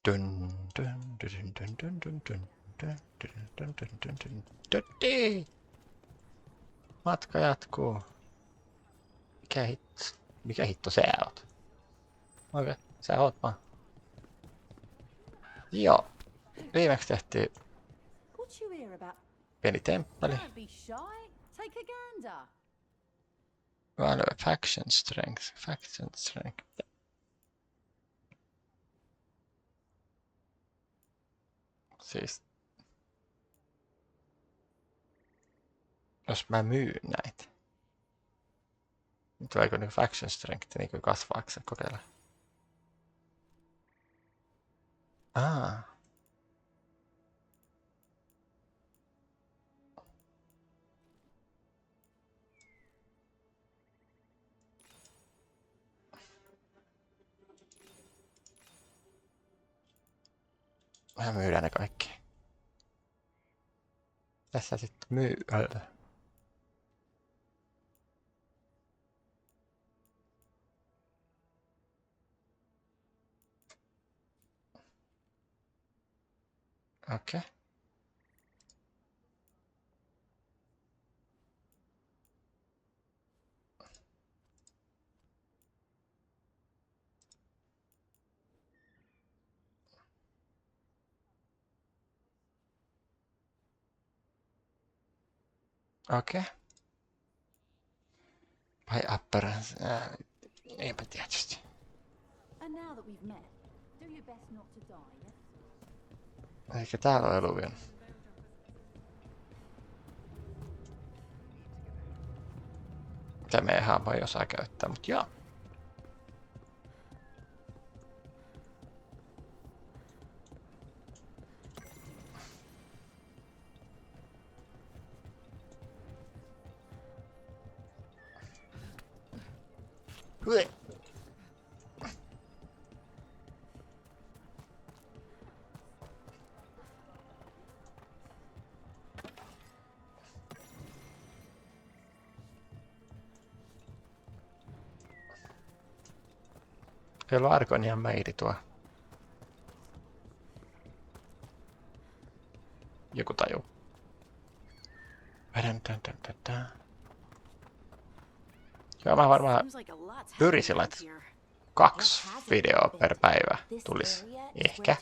Dun, dun, dun, dun, dun, dun, dun, dun, dun, dun, dun, dun, dun. Tötti! Matka jatkuu. Mikä hitto sä oot? Okei, sä oot vaan. Joo, viimeksi tehtiin pieni temppeli. Value faction strength. Siis, jos mä myyn näitä, niin tuleeko niinku faction strength niinku kasvaako se kokeilla? Mä myydään ne kaikki. Tässä sitten myy. Okei. Okei. Vai appearance. Eipä tietysti. Eikä täällä ole eluvia. Mitä me ihan voi osaa käyttää, mut joo. Hui. Ei ollut Argonian meidi tuo. Joku taju. Joo, mä varmaan pyrisin laittaa 2 videoa per päivä tulis. Ehkä.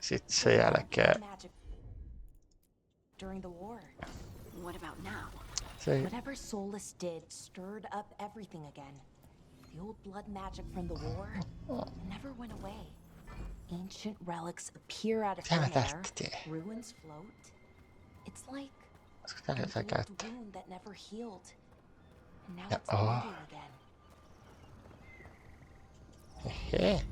Sitten sen jälkeen... Whatever Solus did stirred up everything again. The old blood magic from the war never went away. Ancient relics appear out of thin air. Ruins float. It's like an old wound that never healed. And now it's bleeding again. Hehe.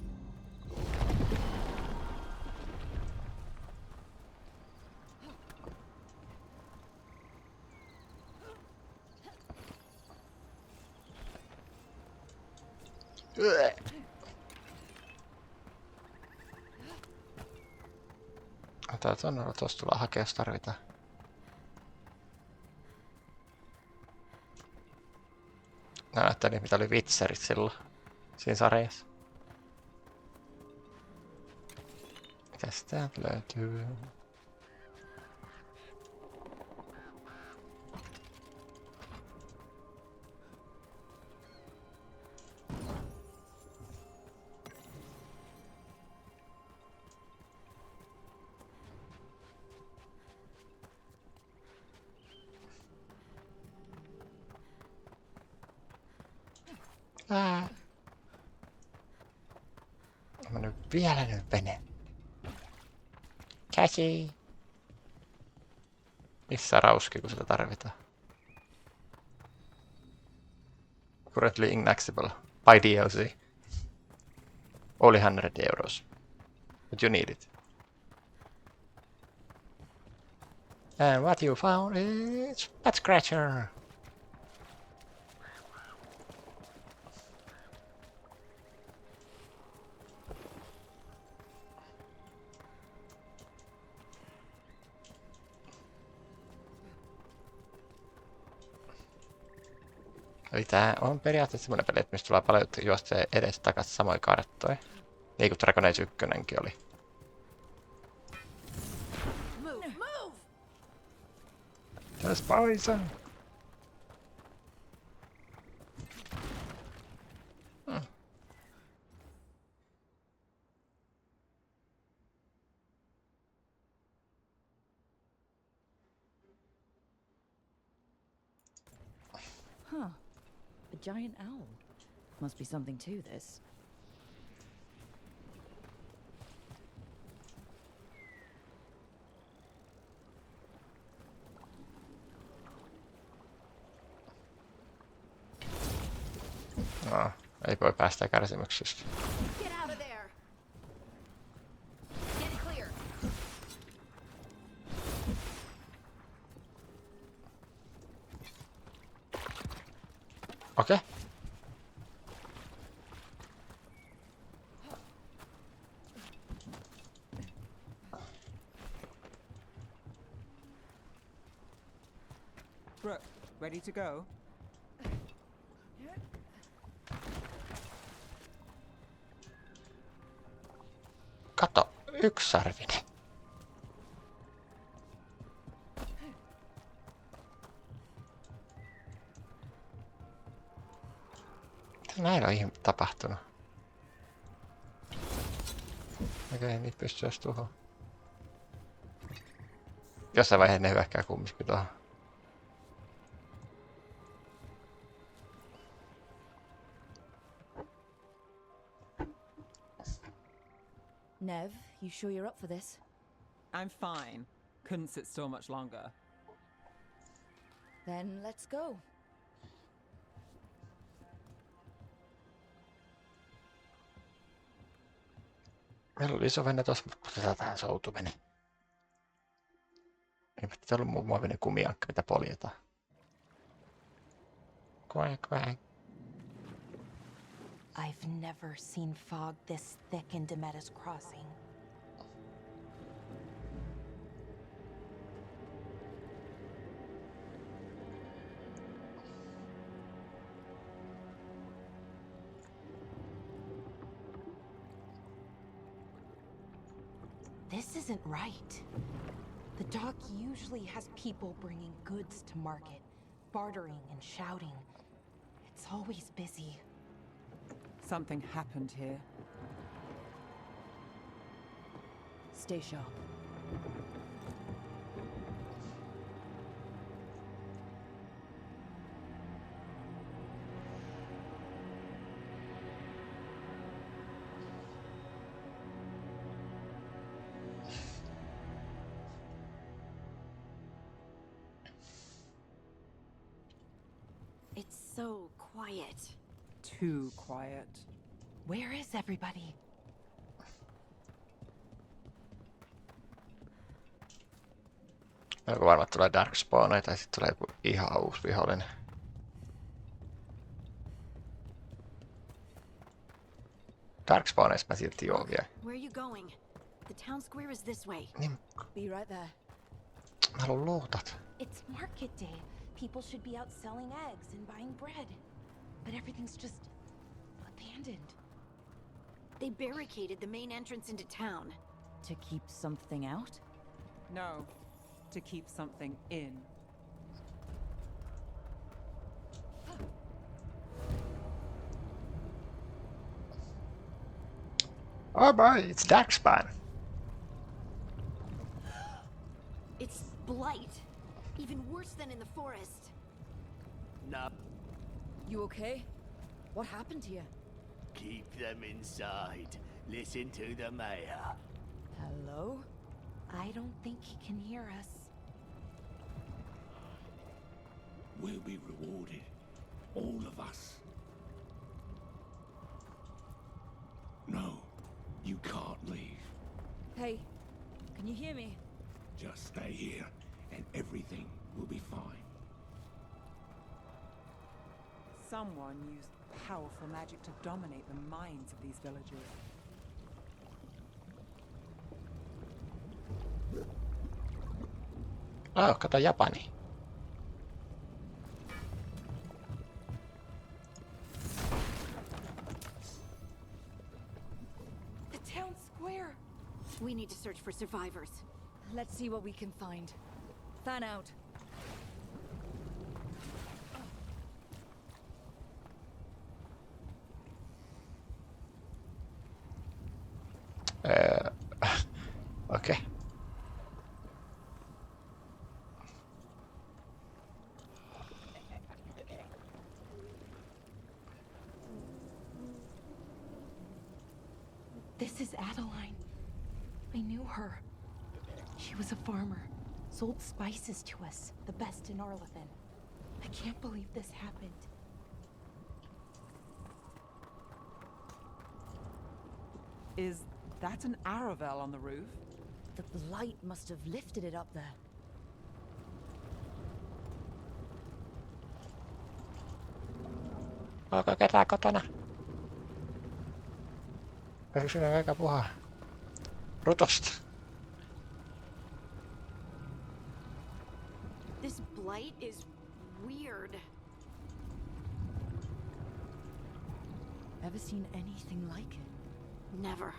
Täältä on tuossa tulla hakea, jos tarvitaan. Nää näyttää niin, mitä oli vitserit silloin siinä sarjassa. Mitäs täältä löytyy? Mä nyt vielä nyt vene. Käsi! Missä rauski, kun sitä tarvitaan? Currently inaccessible. Buy DLC. Only €100. But you need it. And what you found is Pet Scratcher. Eli tää on periaatteessa semmonen peli, että mistä tulee paljon juostaa edes takas samoja karttoja. Niin kuin Dragon Age 1:nkin oli. There's poison! Huh. A giant owl. Must be something to this. No, ei voi päästä kärsimyksistä. Get out of there. Get clear. Okei. Brooke, ready to go? Kato, yksisarvinen. Mitä näillä on tapahtunut? Okei, niitä pystyy edes tuhoon. Jossain vaiheessa ne hyökkää kumminkin tuohon. Nev, you sure you're up for this? I'm fine. Couldn't sit still much longer. Then let's go. Meillä oli iso vene tossa, mutta tähän soutuminen. Eipä tätä ollut muu muovinen kumiankka, mitä poljetaan. Quack. I've never seen fog this thick in Demetta's Crossing. This isn't right. The dock usually has people bringing goods to market, bartering and shouting. It's always busy. Something happened here. Stay sharp. It's so quiet. Too quiet. Where is everybody? Melko varma, että tulee Darkspawneja tai sitten tulee joku ihan uusi vihollinen. Darkspawneista mä silti juon vielä. Where are you going? The town square is this way. Niin, Be right there. mä haluan luutat. It's market day. People should be out selling eggs and buying bread. But everything's just abandoned. They barricaded the main entrance into town. To keep something out? No, to keep something in. Oh boy, it's Darkspawn. It's blight. Even worse than in the forest. No, You okay? What happened here? keep them inside. Listen to the mayor. Hello? I don't think he can hear us. We'll be rewarded. All of us. No, you can't leave. Hey, can you hear me? Just stay here and everything will be fine. Someone used powerful magic to dominate the minds of these villagers. Oh, kato Japani. We need to search for survivors. Let's see what we can find. Fan out. Okei. This is Adeline. I knew her. She was a farmer. Sold spices to us, the best in Arlathan. I can't believe this happened. Is that an Aravel on the roof? The blight must have lifted it up there. Onko ketään kotona? Pysykö aika puhaa? Rutosta. This blight is weird. Ever seen anything like it? Never.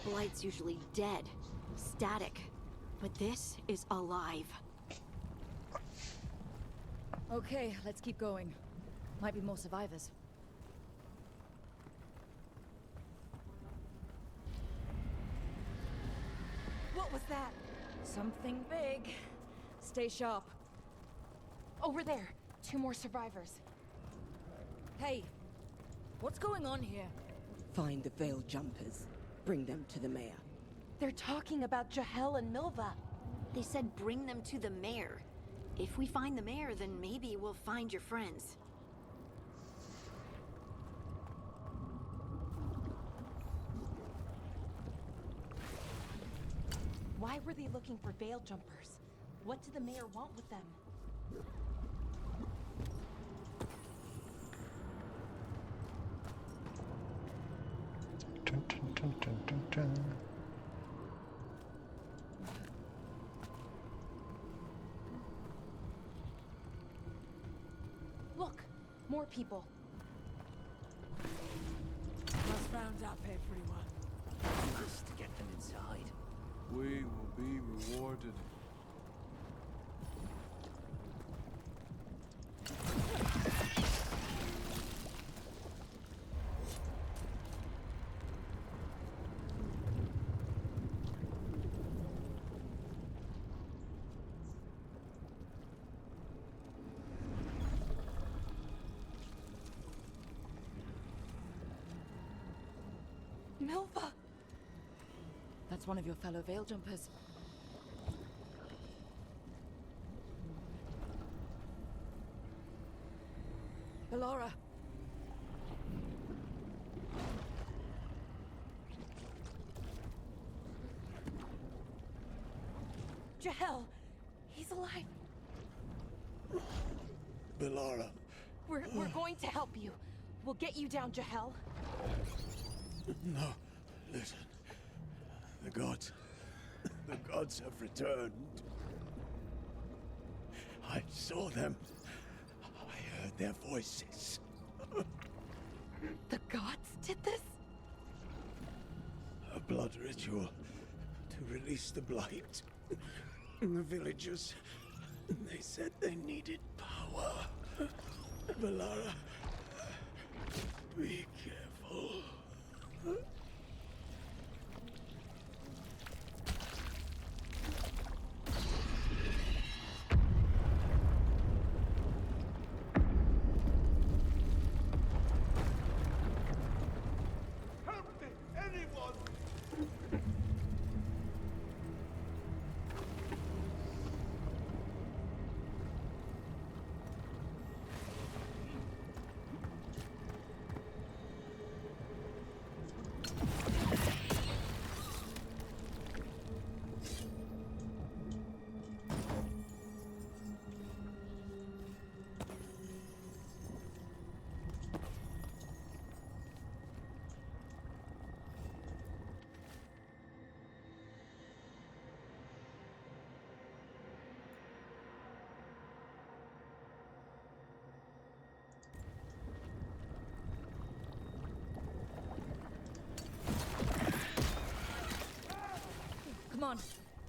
Blight's usually dead, static. But this is alive. Okay, let's keep going. Might be more survivors. What was that? Something big. Stay sharp. Over there. 2 more survivors. Hey, what's going on here? Find the veil jumpers. Bring them to the mayor. They're talking about Jahel and Milva. They said bring them to the mayor. If we find the mayor, then maybe we'll find your friends. Why were they looking for veil jumpers? What did the mayor want with them? Dun, dun, dun, dun, dun, dun. Look! More people. Must round up everyone. Must get them inside. We will be rewarded. Milva! That's one of your fellow veil jumpers. Belora. Jahel! He's alive! Bellara. We're going to help you. We'll get you down, Jahel. No, listen. The gods have returned. I saw them. I heard their voices. The gods did this? A blood ritual to release the blight. The villagers, they said they needed power. Bellara, be careful. Help me, anyone!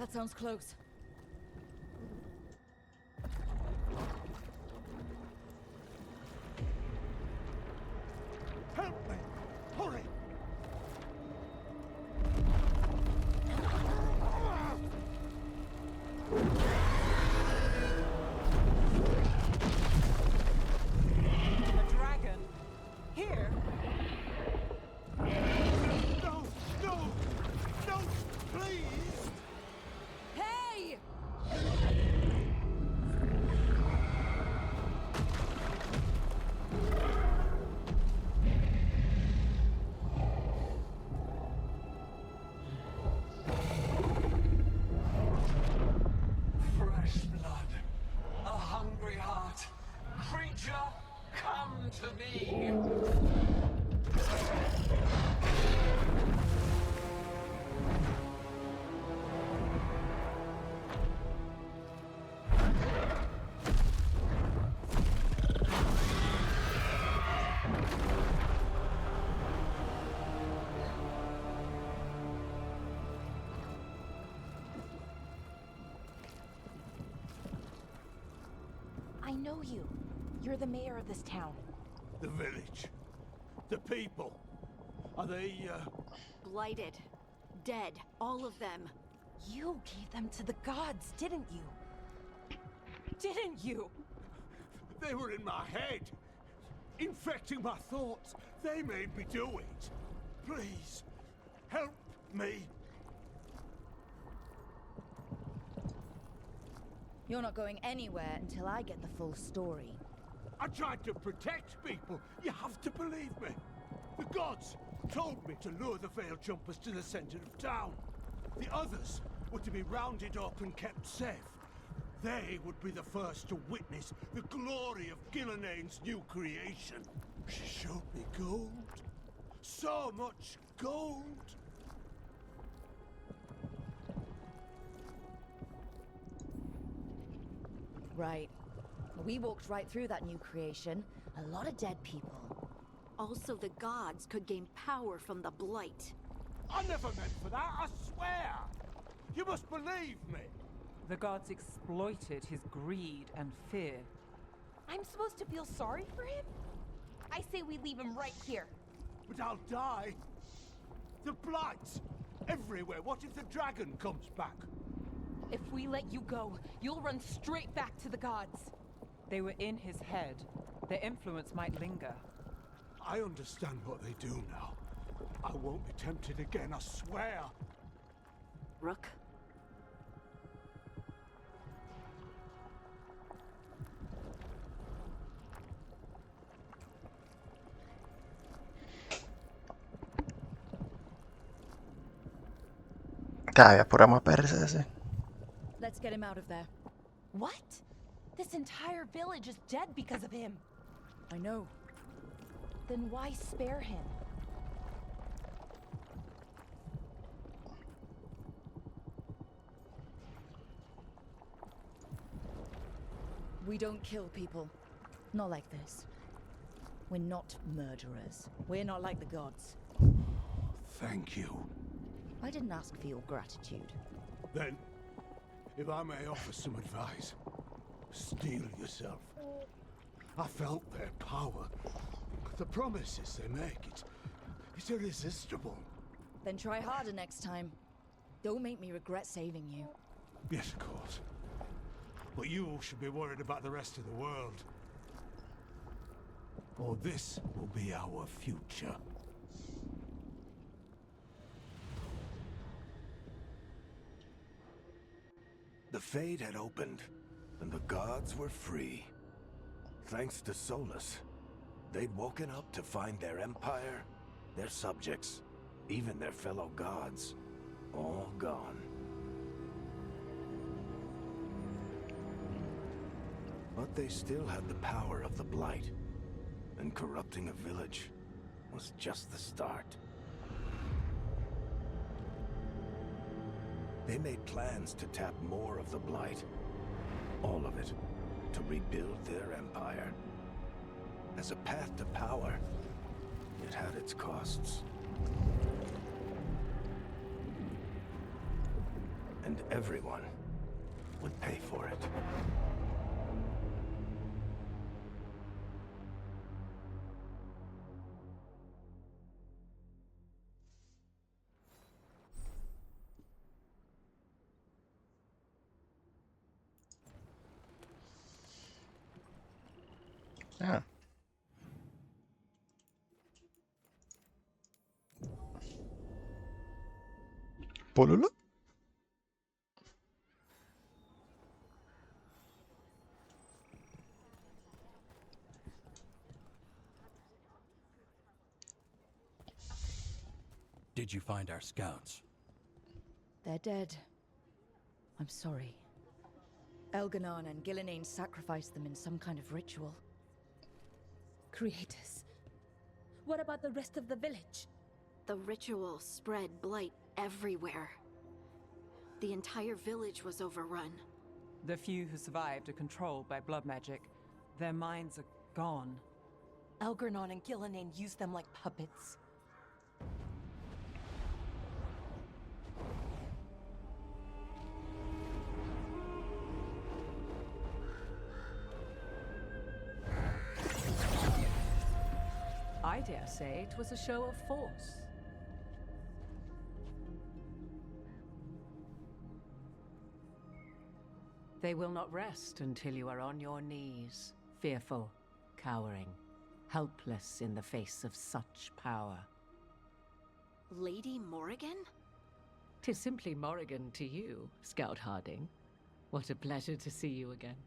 That sounds close. Help me! Hurry! A dragon? Here? No! No! No! Please! Hey! Fresh blood, a hungry heart. Creature, come to me. I know you. You're the mayor of this town. The village. The people. Are they, Blighted. Dead. All of them. You gave them to the gods, didn't you? Didn't you? They were in my head. Infecting my thoughts. They made me do it. Please, help me. You're not going anywhere until I get the full story. I tried to protect people. You have to believe me. The gods told me to lure the Veil Jumpers to the center of town. The others were to be rounded up and kept safe. They would be the first to witness the glory of Gilnenane's new creation. She showed me gold. So much gold. Right. We walked right through that new creation. A lot of dead people. Also, the gods could gain power from the Blight. I never meant for that, I swear. You must believe me. The gods exploited his greed and fear. I'm supposed to feel sorry for him? I say we leave him right here. But I'll die. The blight everywhere. What if the dragon comes back? If we let you go, you'll run straight back to the gods. They were in his head. Their influence might linger. I understand what they do now. I won't be tempted again, I swear. Rook? Tää ja purema perseeseen. Let's get him out of there. What? This entire village is dead because of him. I know. Then why spare him? We don't kill people. Not like this. We're not murderers. We're not like the gods. Thank you. I didn't ask for your gratitude. Then, if I may offer some advice, steel yourself. I felt their power. The promises they make, it's irresistible. Then try harder next time. Don't make me regret saving you. Yes, of course. But you should be worried about the rest of the world. Or this will be our future. The Fade had opened, and the gods were free. Thanks to Solus, they'd woken up to find their empire, their subjects, even their fellow gods, all gone. But they still had the power of the Blight, and corrupting a village was just the start. They made plans to tap more of the Blight, all of it, to rebuild their empire. As a path to power, it had its costs. And And everyone would pay for it. Ja. Pololo? Did you find our scouts? They're dead. I'm sorry. Elganon and Gillenane sacrificed them in some kind of ritual. Creators. What about the rest of the village? The ritual spread blight everywhere. The entire village was overrun. The few who survived are controlled by blood magic. Their minds are gone. Elganon and Gillenane used them like puppets. I dare say it was a show of force. They will not rest until you are on your knees, fearful, cowering, helpless in the face of such power. Lady Morrigan? 'Tis simply Morrigan to you, Scout Harding. What a pleasure to see you again.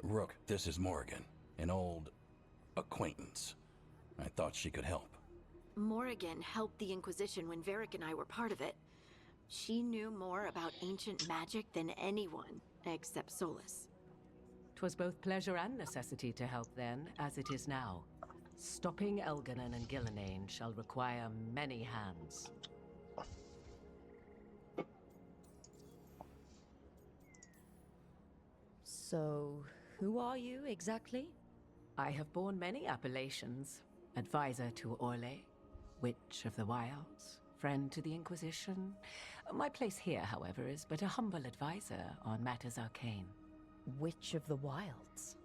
Rook, this is Morrigan, an old acquaintance. I thought she could help. Morrigan helped the Inquisition when Varric and I were part of it. She knew more about ancient magic than anyone, except Solus. 'Twas both pleasure and necessity to help then, as it is now. Stopping Elganon and Gillenane shall require many hands. So, who are you exactly? I have borne many appellations. Advisor to Orlais, Witch of the Wilds, friend to the Inquisition. My place here, however, is but a humble advisor on matters arcane. Witch of the Wilds?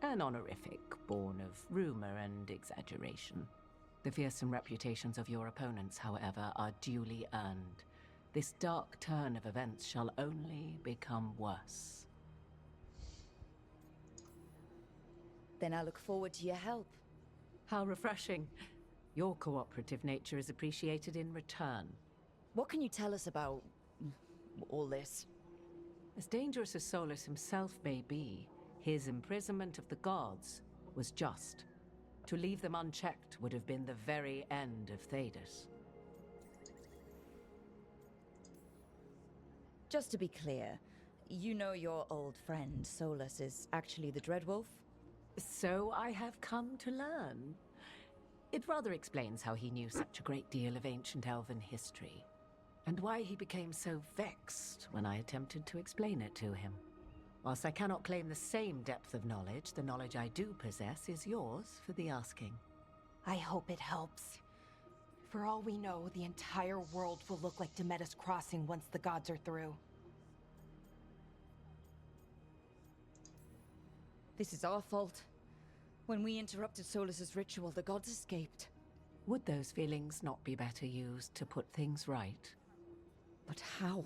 An honorific born of rumor and exaggeration. The fearsome reputations of your opponents, however, are duly earned. This dark turn of events shall only become worse. Then I look forward to your help. How refreshing. Your cooperative nature is appreciated in return. What can you tell us about all this? As dangerous as Solus himself may be, his imprisonment of the gods was just. To leave them unchecked would have been the very end of Thedas. Just to be clear, you know your old friend Solus is actually the Dreadwolf? So I have come to learn. It rather explains how he knew such a great deal of ancient elven history, and why he became so vexed when I attempted to explain it to him. Whilst I cannot claim the same depth of knowledge, the knowledge I do possess is yours for the asking. I hope it helps. For all we know, the entire world will look like Demetus Crossing once the gods are through. This is our fault. When we interrupted Solus's ritual, the gods escaped. Would those feelings not be better used to put things right? But how?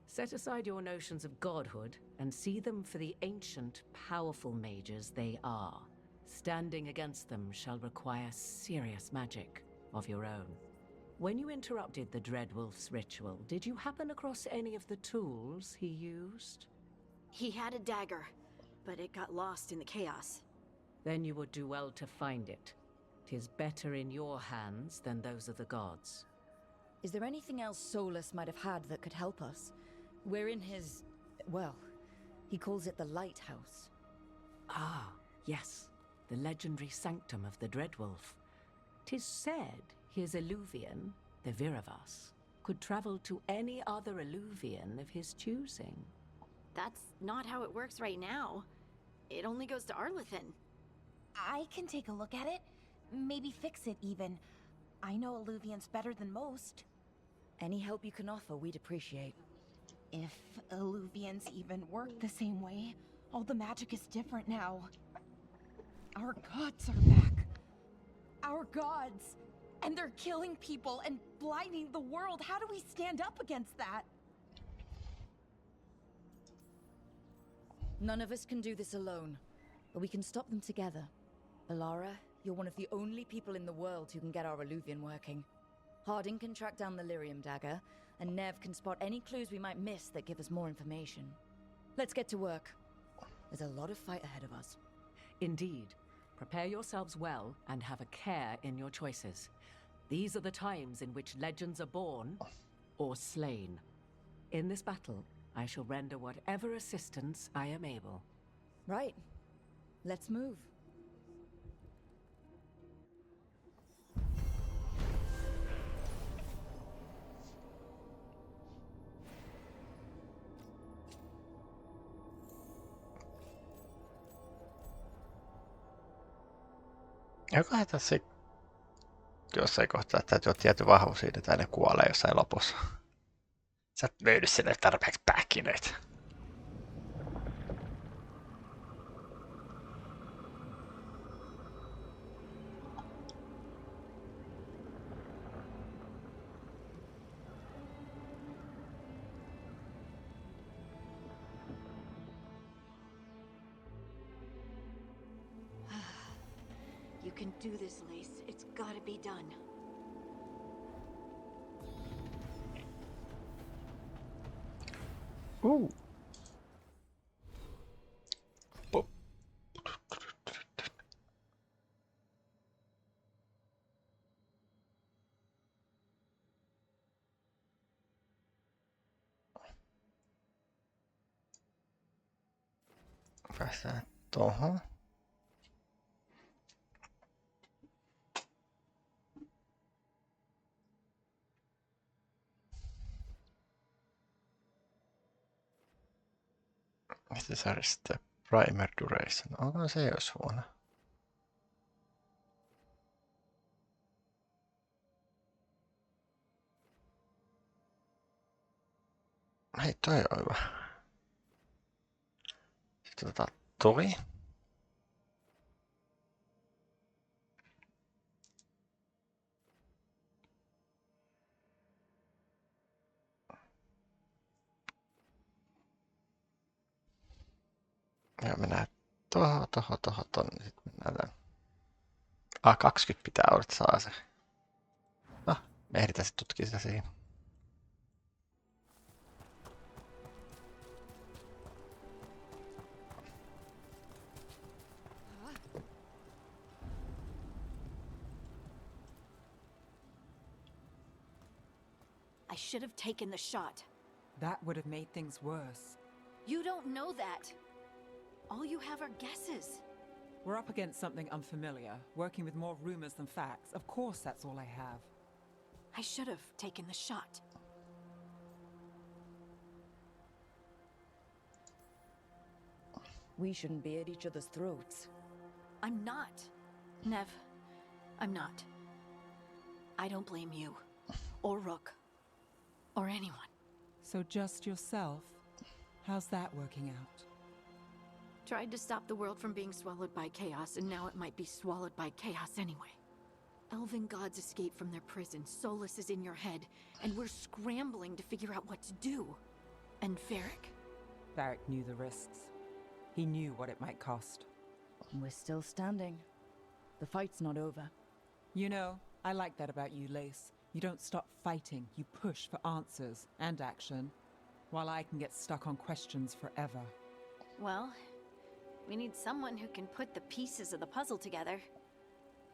Set aside your notions of godhood and see them for the ancient, powerful mages they are. Standing against them shall require serious magic of your own. When you interrupted the Dreadwolf's ritual, did you happen across any of the tools he used? He had a dagger, but it got lost in the chaos. Then you would do well to find it. 'Tis better in your hands than those of the gods. Is there anything else Solus might have had that could help us? We're in his... well, he calls it the Lighthouse. Ah, yes. The legendary sanctum of the Dreadwolf. 'Tis said his Illuvian, the Viravas, could travel to any other Illuvian of his choosing. That's not how it works right now. It only goes to Arlethan. I can take a look at it. Maybe fix it, even. I know Illuvians better than most. Any help you can offer, we'd appreciate. If Illuvians even work the same way, all the magic is different now. Our gods are back. Our gods! And they're killing people and blinding the world. How do we stand up against that? None of us can do this alone, but we can stop them together. Alara, you're one of the only people in the world who can get our Illuvian working. Harding can track down the Lyrium dagger, and Nev can spot any clues we might miss that give us more information. Let's get to work. There's a lot of fight ahead of us. Indeed. Prepare yourselves well and have a care in your choices. These are the times in which legends are born or slain. In this battle, I shall render whatever assistance I am able. Right. Let's move. Jokohan tässä jossain kohtaa täytyy olla tietty vahvuus siitä, että ne kuolee jossain lopussa. Sä et löydy sinne tarpeeksi pähkinöitä. You can do this, Lace. It's gotta be done. Ooh. Pop. Päästään tohon. Necessary step. Primer duration. Onko se ei olisi huono? Hei, toi on hyvä. Sitten toi. Ja mennään tohon, tonne. Sitten mennään tän. 20 pitää olla, että saa se. No, me ehditään sitten tutkia sitä siinä. I should have taken the shot. That would have made things worse. You don't know that. All you have are guesses. We're up against something unfamiliar, working with more rumors than facts. Of course, that's all I have. I should have taken the shot. We shouldn't be at each other's throats. I'm not. Nev, I'm not. I don't blame you. Or Rook. Or anyone. So just yourself? How's that working out? Tried to stop the world from being swallowed by chaos, and now it might be swallowed by chaos anyway. Elven gods escaped from their prison, Solus is in your head, and we're scrambling to figure out what to do. And Varric? Varric knew the risks. He knew what it might cost. We're still standing. The fight's not over. You know, I like that about you, Lace. You don't stop fighting, you push for answers and action, while I can get stuck on questions forever. Well, we need someone who can put the pieces of the puzzle together.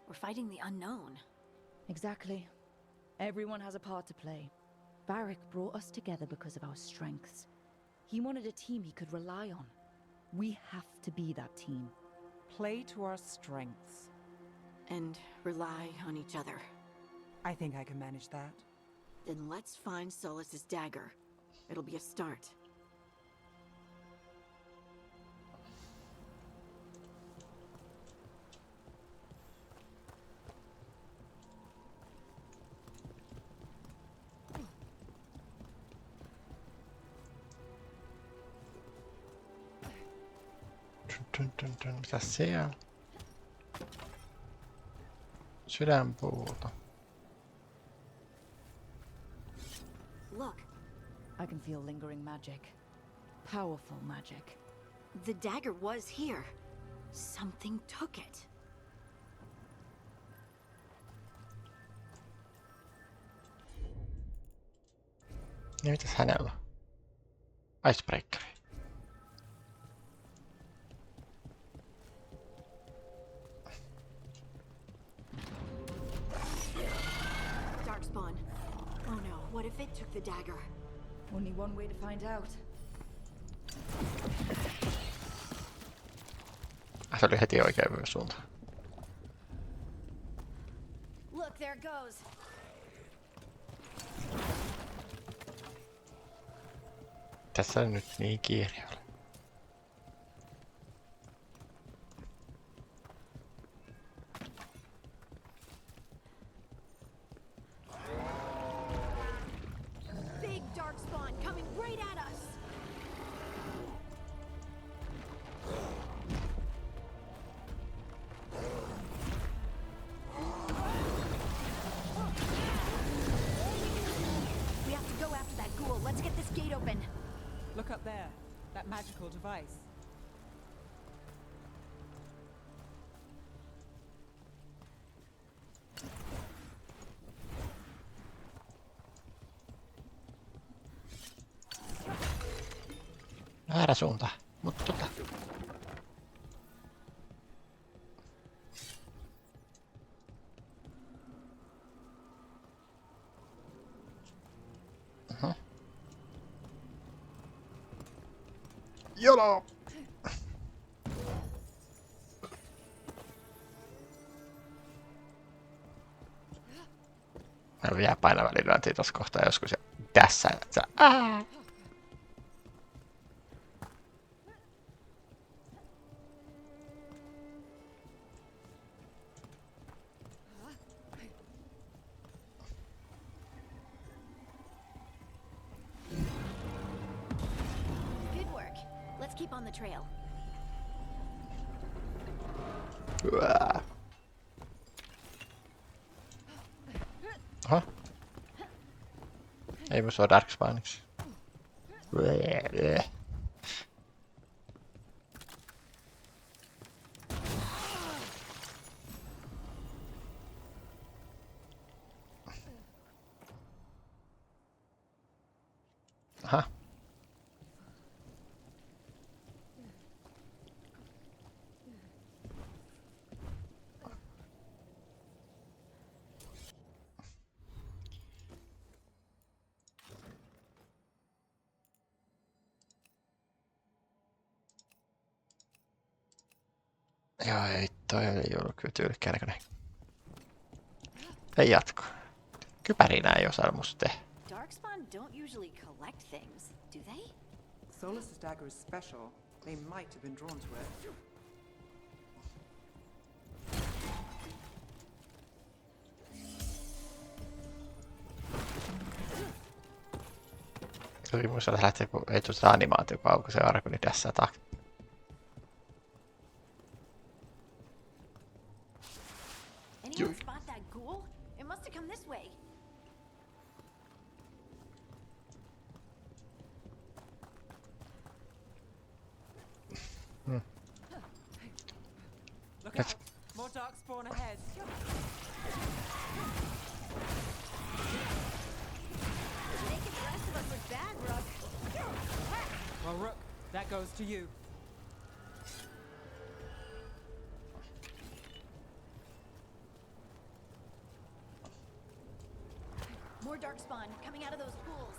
We're fighting the unknown. Exactly. Everyone has a part to play. Varric brought us together because of our strengths. He wanted a team he could rely on. We have to be that team. Play to our strengths. And rely on each other. I think I can manage that. Then let's find Solus's dagger. It'll be a start. Mitäs se on? Sydänpuuto. Look. I can feel lingering magic. Powerful magic. The dagger was here. Something took it. Niin mitäs hänellä on? Icebreakeri. Darkspawn. Oh no, what if it took the dagger? Only one way to find out. Se oli heti oikein suuntaan. Look, there it goes. Tässä on nyt niin kiire ole. Big darkspawn coming right at us. We have to go after that ghoul. Let's get this gate open. Look up there. That magical device. Väärä suunta. Mutta YOLO! Mä vielä painavälilyöntiä tossa kohtaa joskus ja tässä. Good work. Let's keep on the trail. Aha. Ei voi sua Darkspawniksi. Aha. Joo, ei toi ei ollut kyllä tyylikkään näköinen. Ei jatko. Kypärinä ei osaa musta tehdä. Darkspawn don't usually collect things, do they? Solas's dagger is special. They might have been drawn to it. Toki muista lähtee, kun ei tule sitä animaatio, kun aukaisee arku, niin tässä takia. Anyone spot that ghoul? It must have come this way. Look out! More darkspawn ahead. Making the rest of us look bad, Rook. Well, Rook, that goes to you. More darkspawn coming out of those pools.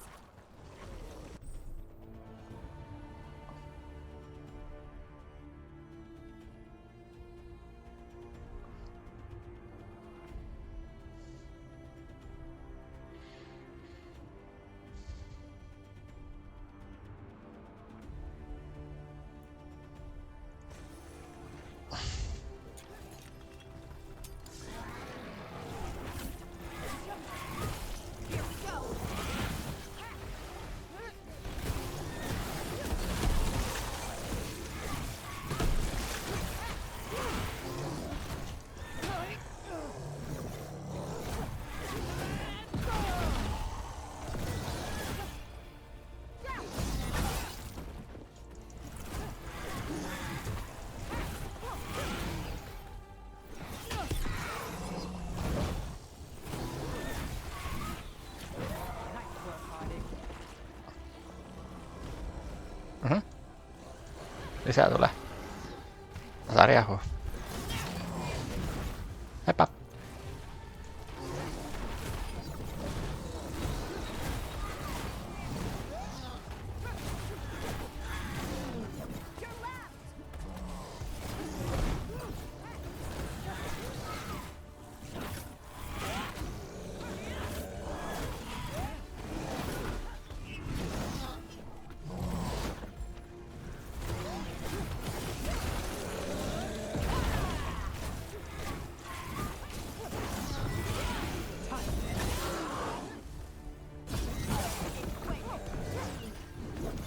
Here we go. Lisää tulee. Saa riehua. Heippa.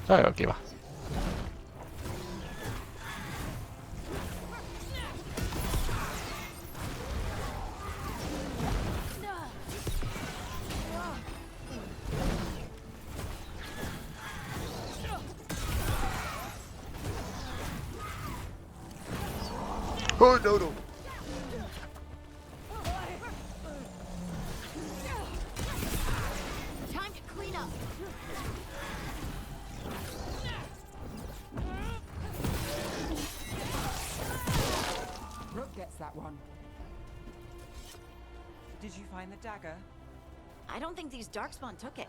Toi on kiva. Oh no no. Time to clean up. Rook gets that one. Did you find the dagger? I don't think these darkspawn took it.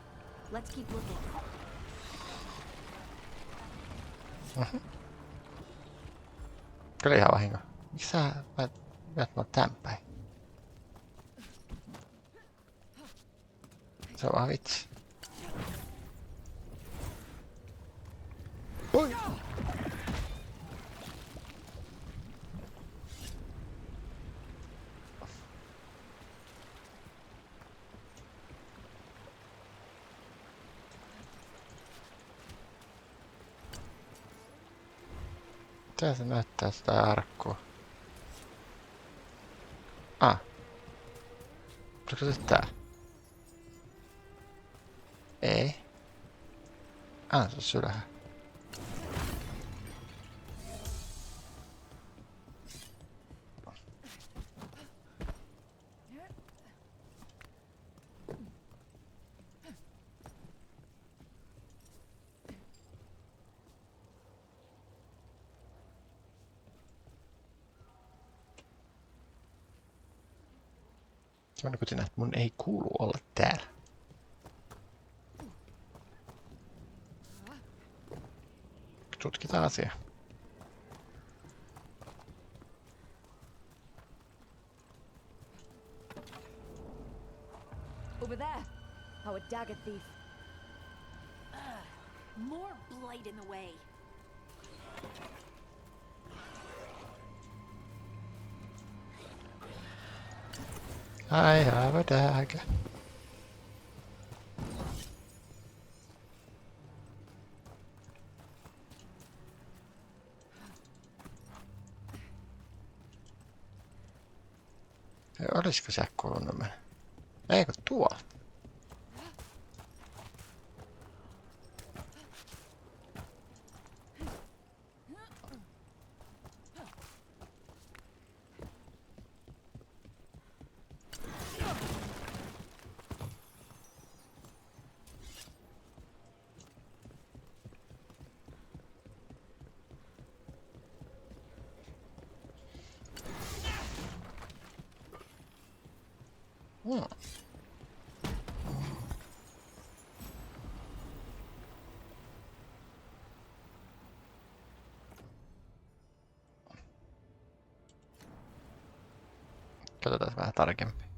Let's keep looking. Kyllä ihan vahinko. Miksi sä vedät mua tän päin? Se on vaan vitsi. Oi! Mitä se näyttää sitä arkkua? Oliko se tää? Ei. Se on sylhä. Mä nykytin, että mun ei kuulu olla täällä. Tutkitaan asiaa. Over there, our dagger thief. More blight in the way. I have a dagger. Olisiko se kuulunut mennä? Eikö tuolla? Katsotaan vähän tarkemmin.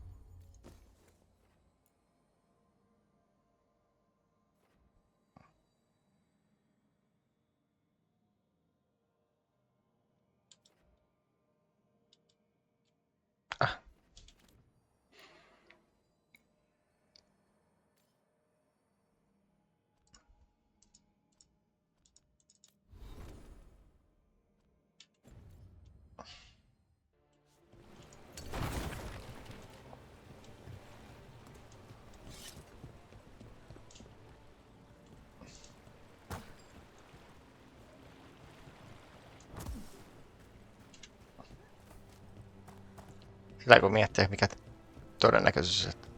Sillä kun miettii, mikä todennäköisyys, että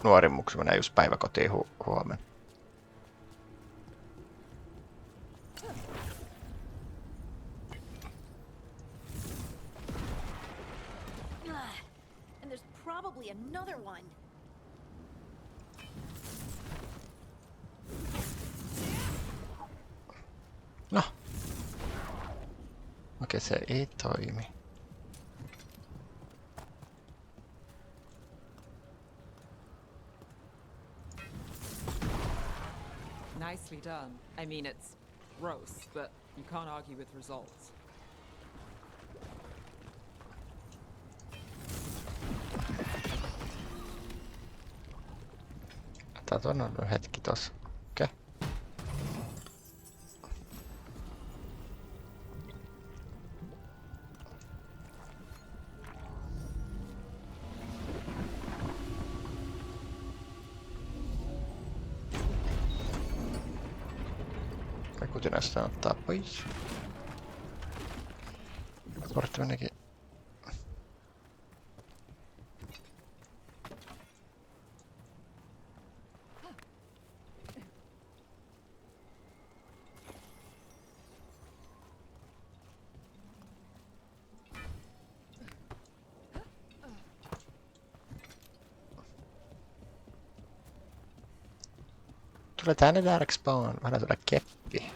nuorin muksu menee just päiväkotiin huomenna. another one. No. Okei, se ei toimi. Nicely done. I mean, it's gross, but you can't argue with results. Tää on ollut hetki tossa. Okei. Kutinasta ottaa pois. Portti menikin. Tule tänne Darkspawn, vähän tulla keppi.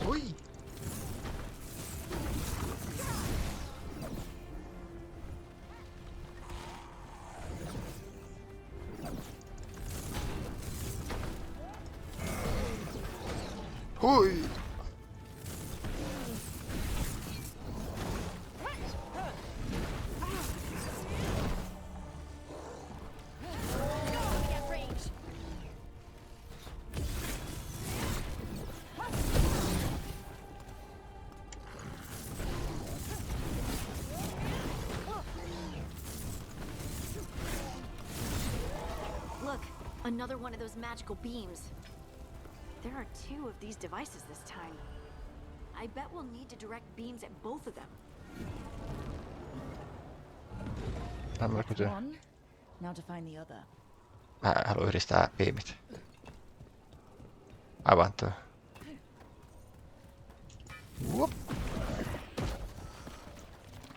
Ui! Hui! Look, another one of those magical beams. There are 2 of these devices this time. I bet we'll need to direct beams at both of them. One. Now to find the other. Mä haluan yhdistää piimit. Aivan tuo. Whoop.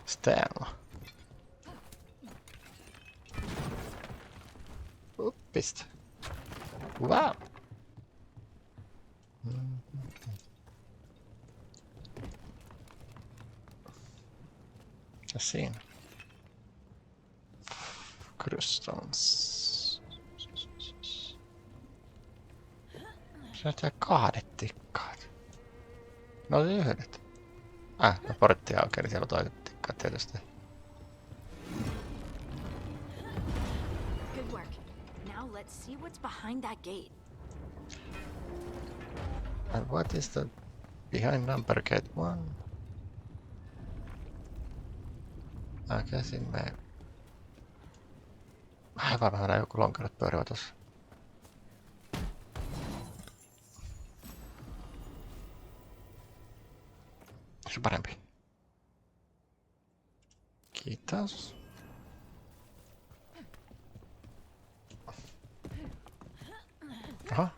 Stella. Uppist. Wow. Mitäs siinä? Crystals. Se näyttää 2 tikkaat. No oli yhdet. No portti aukeaa, niin siellä on toiset tikkaat tietysti. Good work. Now let's see what's behind that gate. And what is the behind number gate 1? Käsin me... Aivan vähän joku lonkerot pyörivä tossa. Se parempi. Kiitos. Aha,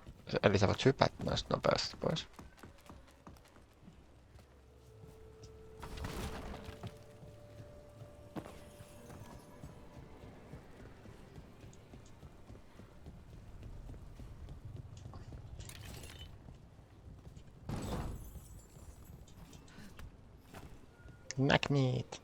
eli sä voit hypätä noista nopeasti pois. Magnet.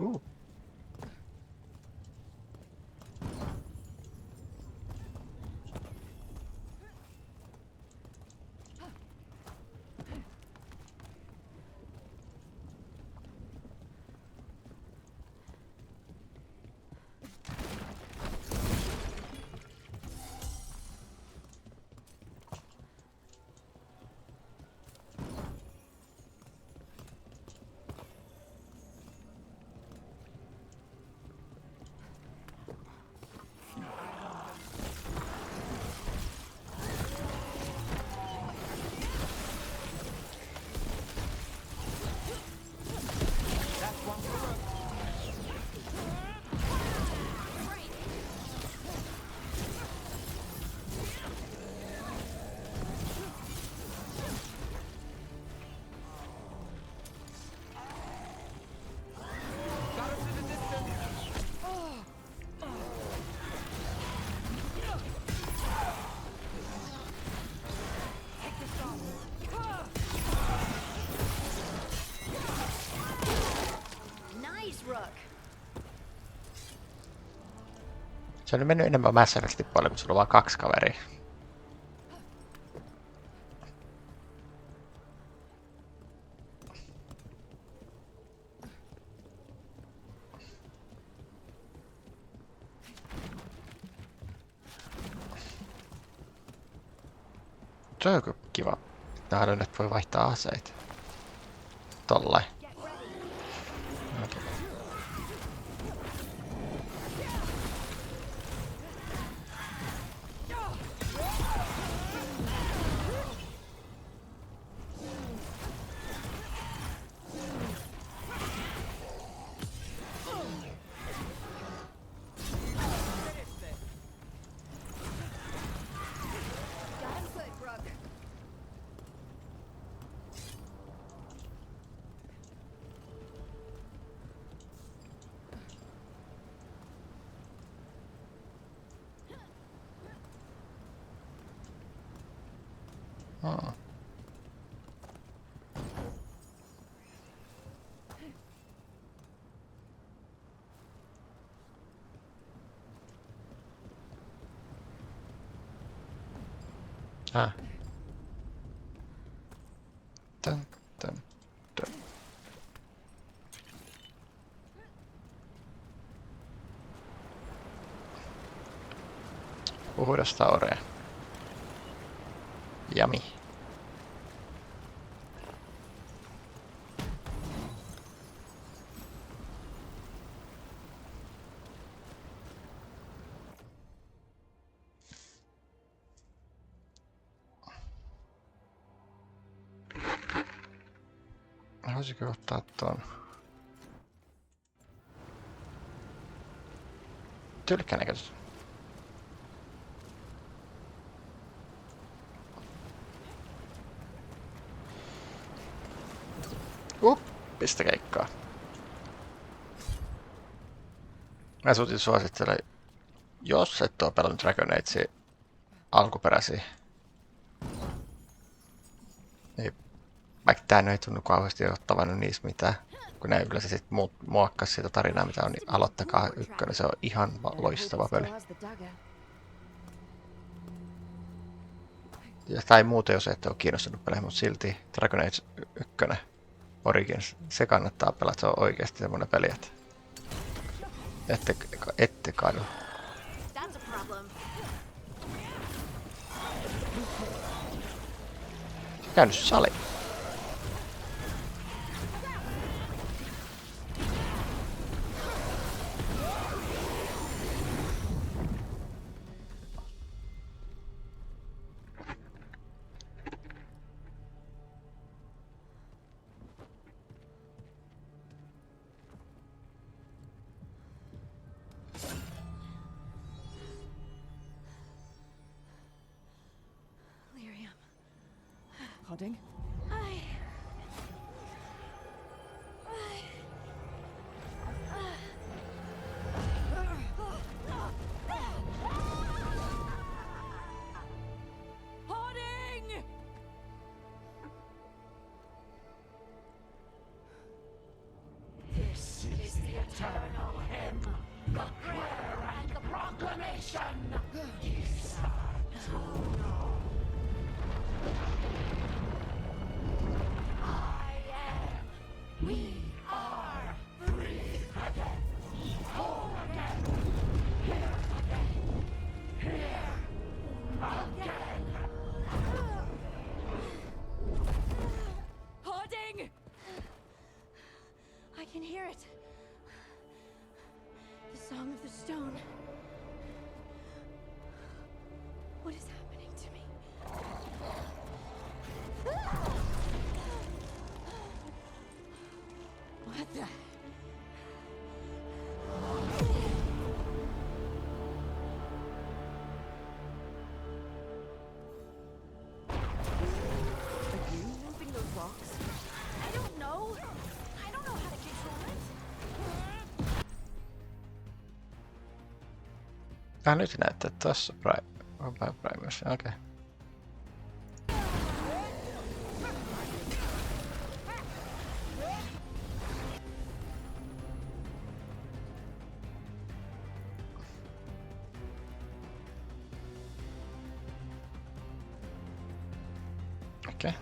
Ooh. Se on nyt mennyt enemmän Mass Effectin puolelle, kun sulla on vaan 2 kaveria. Se on joku kiva. Nähdään, että voi vaihtaa aseita. Tollain. Okay. Oh. Ah. Dun, dun, dun. Puhdasta orea. Jami. Voisiko ottaa tuon? Tyylikkään näköistä. Pistä keikkaa. Mä suosittelen, jos et oo pelannut Dragon Age alkuperäisiä, niin vaikka tää ei tunnu kauheasti ottavan niistä mitään, kun ne yleensä sit muokkas sitä tarinaa, mitä on, niin aloittakaa ykkönen, se on ihan loistava peli. Ja tai muuten, jos ette ole kiinnostunut pelejä, mutta silti Dragon Age 1 Origins, se kannattaa pelata, se on oikeasti semmonen peli, että ette kadu. Käynyt sali. Harding? This is the eternal hymn, the prayer and the proclamation. We are free again, whole again, here again, here again. Harding! I can hear it. The Song of the Stone. What is happening to me? What the? Are you moving those rocks? I don't know. I don't know how to control it. Nyt näette, että tossa on Primus, okei. Okay. Okay.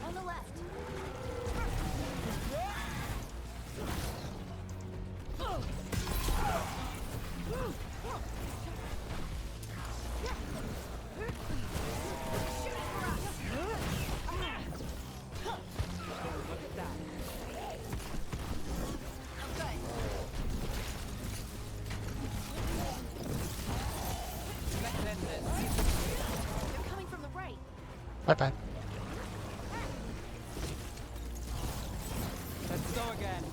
On the left. They're coming from the right. Bye bye. Let's go again.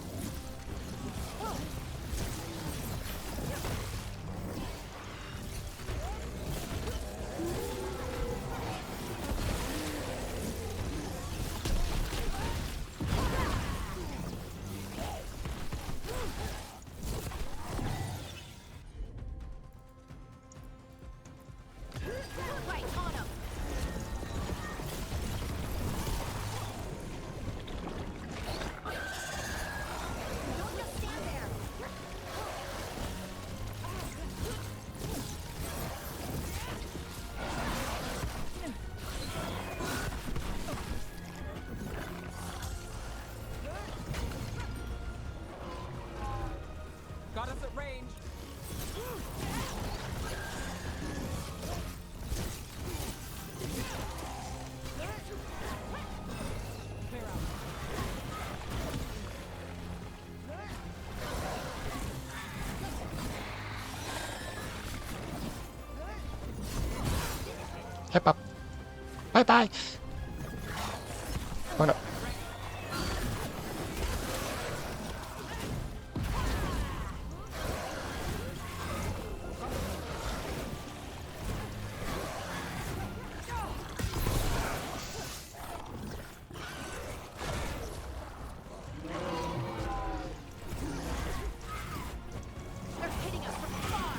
Right, on 'em. Don't just stand there. Got us at range. Clear out. Hep up. Bye bye. Oh no. They're hitting us from far.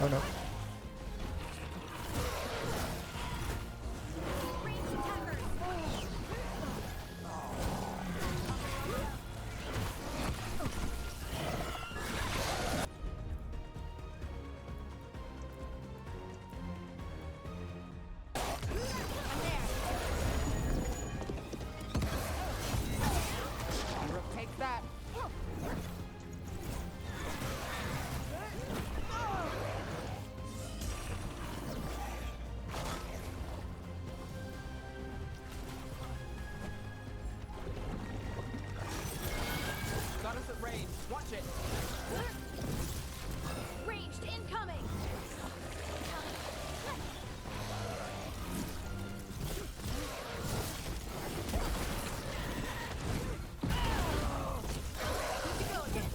Oh no. Ranged attackers. Rook, take that. Got us at range. Watch it. Ranged incoming. Good to go again.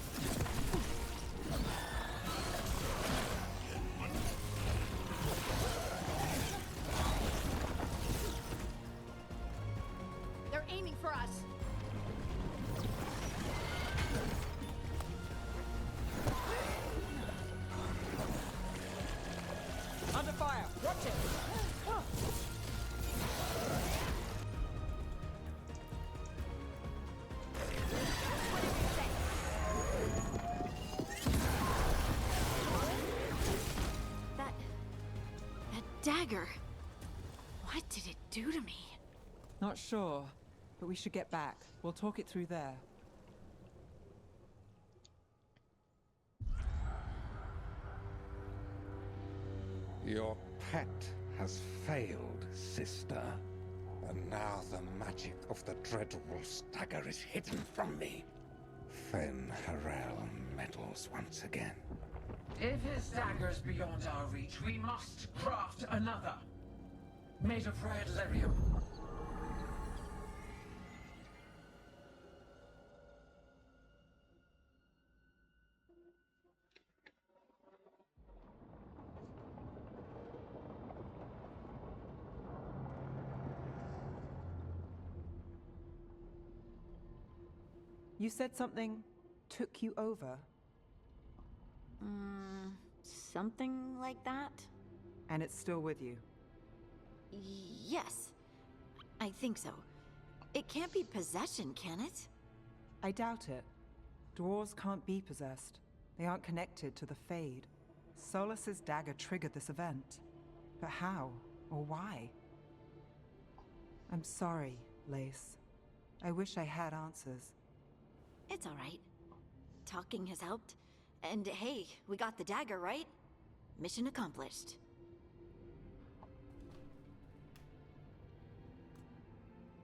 They're aiming for us. Under fire. Watch it. That dagger. What did it do to me? Not sure, but we should get back. We'll talk it through there. Your pet has failed, sister. And now the magic of the Dreadwolf's dagger is hidden from me. Fen Harel meddles once again. If his dagger's beyond our reach, we must craft another. Made of red lyrium. You said something took you over. Something like that? And it's still with you. Yes. I think so. It can't be possession, can it? I doubt it. Dwarves can't be possessed. They aren't connected to the Fade. Solus's dagger triggered this event. But how? Or why? I'm sorry, Lace. I wish I had answers. It's alright. Talking has helped. And hey, we got the dagger, right? Mission accomplished.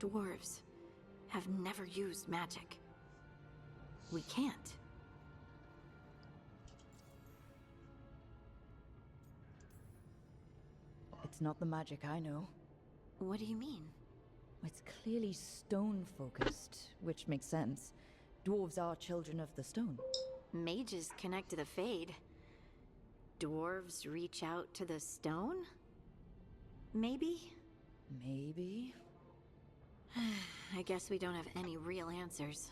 Dwarves have never used magic. We can't. It's not the magic I know. What do you mean? It's clearly stone-focused, which makes sense. Dwarves are children of the stone. Mages connect to the Fade. Dwarves reach out to the stone? Maybe? Maybe? I guess we don't have any real answers.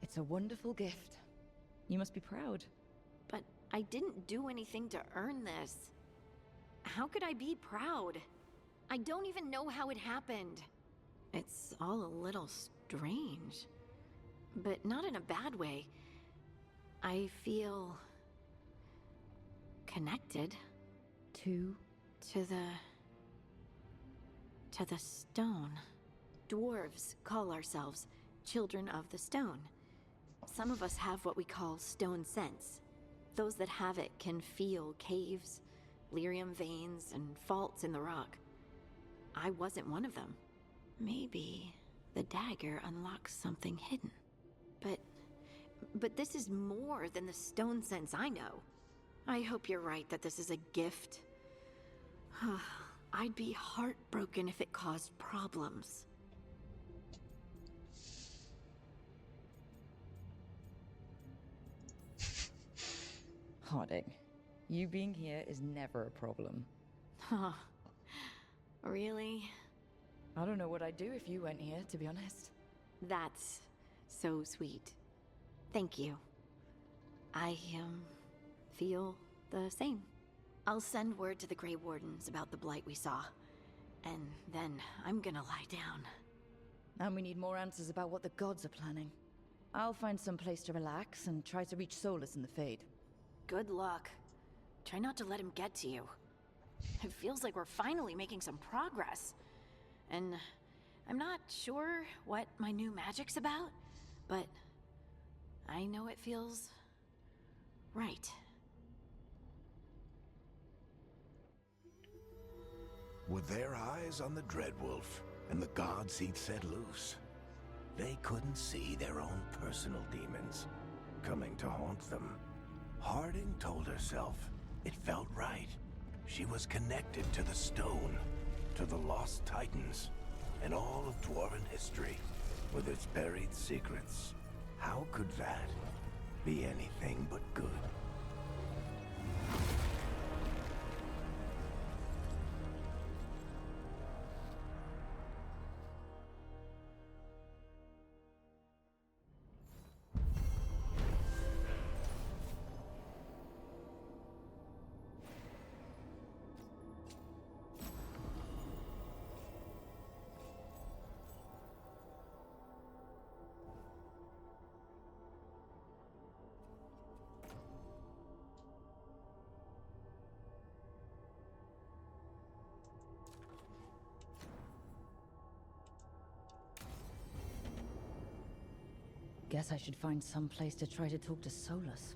It's a wonderful gift. You must be proud. But I didn't do anything to earn this. How could I be proud? I don't even know how it happened. It's all a little strange. But not in a bad way. I feel... connected. To the stone. Dwarves call ourselves children of the stone. Some of us have what we call stone sense. Those that have it can feel caves, lyrium veins, and faults in the rock. I wasn't one of them. Maybe the dagger unlocks something hidden. But this is more than the stone sense I know. I hope you're right that this is a gift. I'd be heartbroken if it caused problems. Harding, you being here is never a problem. Huh. Really? I don't know what I'd do if you went here, to be honest. That's so sweet. Thank you. I, feel the same. I'll send word to the Grey Wardens about the blight we saw. And then I'm gonna lie down. And we need more answers about what the gods are planning. I'll find some place to relax and try to reach Solus in the Fade. Good luck. Try not to let him get to you. It feels like we're finally making some progress. And I'm not sure what my new magic's about, but I know it feels right. With their eyes on the Dreadwolf and the gods he'd set loose, they couldn't see their own personal demons coming to haunt them. Harding told herself it felt right. She was connected to the stone, to the lost titans, and all of Dwarven history, with its buried secrets. How could that be anything but good? Guess I should find some place to try to talk to Solus.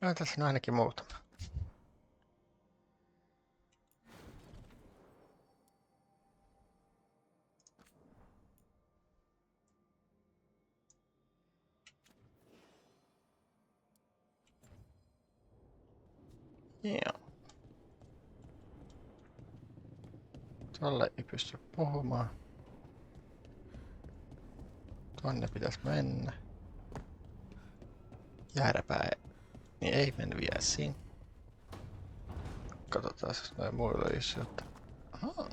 No, tässä on ainakin muutama. Joo. Tolle ei pysty puhumaan. Tonne pitäisi mennä. Jääräpää niin ei mennyt vielä siinä. Katsotaan, jos noin muilla olisi jotain. Aha.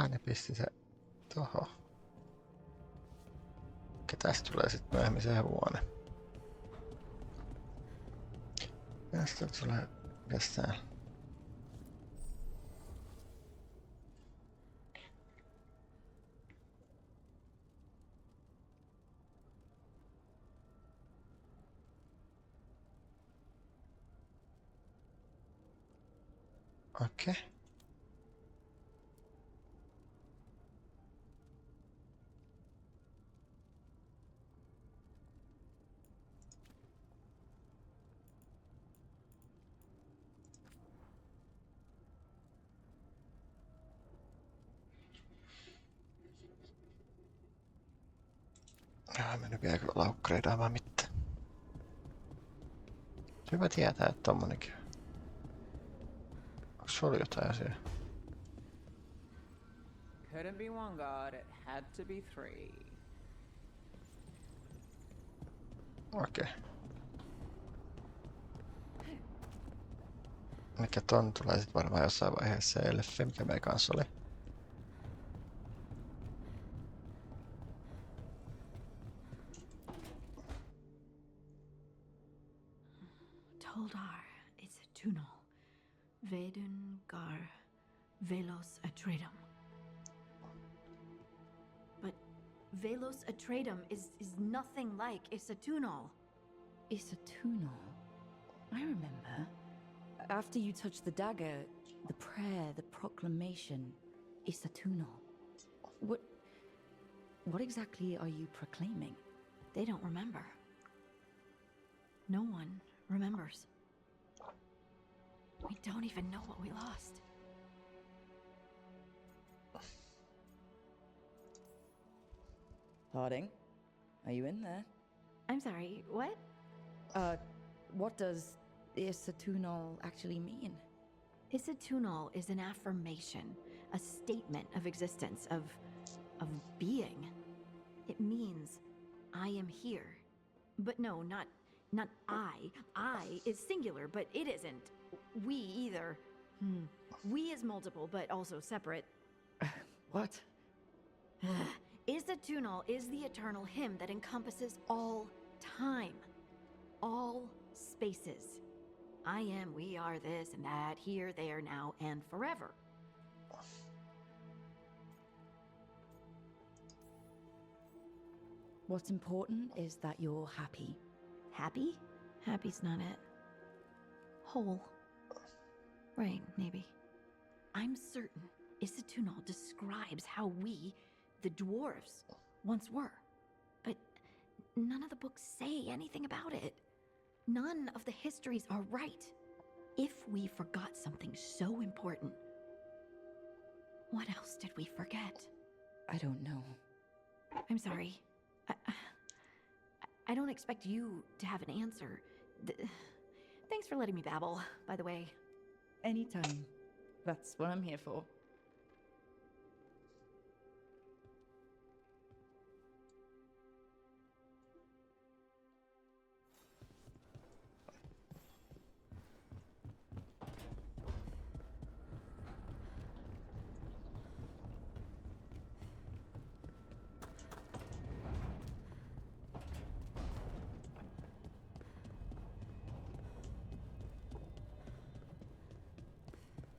Ne pisti se tohon. Tästä tulee sitten myöhemmin se hevonen. Tästä tulee kästään. Okei. En mennyt vielä kyllä upgradeaamaan mitään. Hyvä tietää, että tommonenkin. Onko sulla jotain asiaa? Couldn't be one god, it had to be three. Okei. Mikä ton tulee sit varmaan jossain vaiheessa se elfi, mikä meidän kanssa oli. Toldar, it's a tunal. Veilguard, Velos Atreitum. But Velos Atreitum is nothing like Isatunal. Isatunal? I remember. After you touched the dagger, the prayer, the proclamation, Isatunal. What exactly are you proclaiming? They don't remember. No one remembers. We don't even know what we lost. Harding, are you in there? I'm sorry, what? What does Isatunal actually mean? Isatunal is an affirmation, a statement of existence, of being. It means I am here. But no, not I. I is singular, but it isn't. We either. We is multiple, but also separate. What? Isatunal is the eternal hymn that encompasses all time. All spaces. I am, we are, this and that, here, there, now, and forever. What's important is that you're happy. Happy? Happy's not it. Whole. Right, maybe. I'm certain Isatunal describes how we, the dwarves, once were. But none of the books say anything about it. None of the histories are right. If we forgot something so important, what else did we forget? I don't know. I'm sorry. I don't expect you to have an answer. Thanks for letting me babble, by the way. Anytime. That's what I'm here for.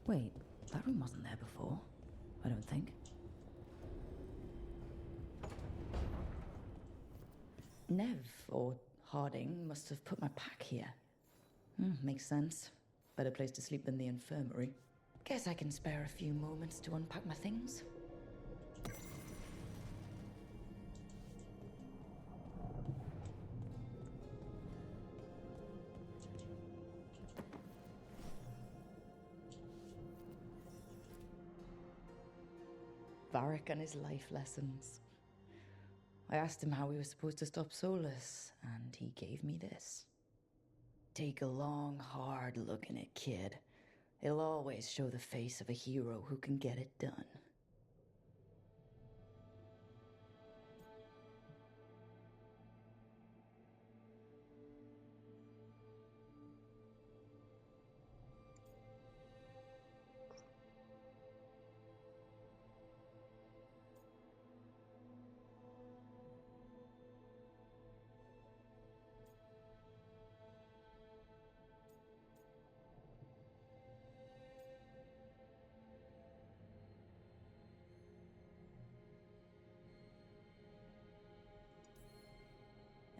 Wait, that room wasn't there before. I don't think. Nev, or Harding, must have put my pack here. Makes sense. Better place to sleep than the infirmary. Guess I can spare a few moments to unpack my things. Varric and his life lessons. I asked him how we were supposed to stop Solus, and he gave me this. Take a long, hard look in it, kid. It'll always show the face of a hero who can get it done.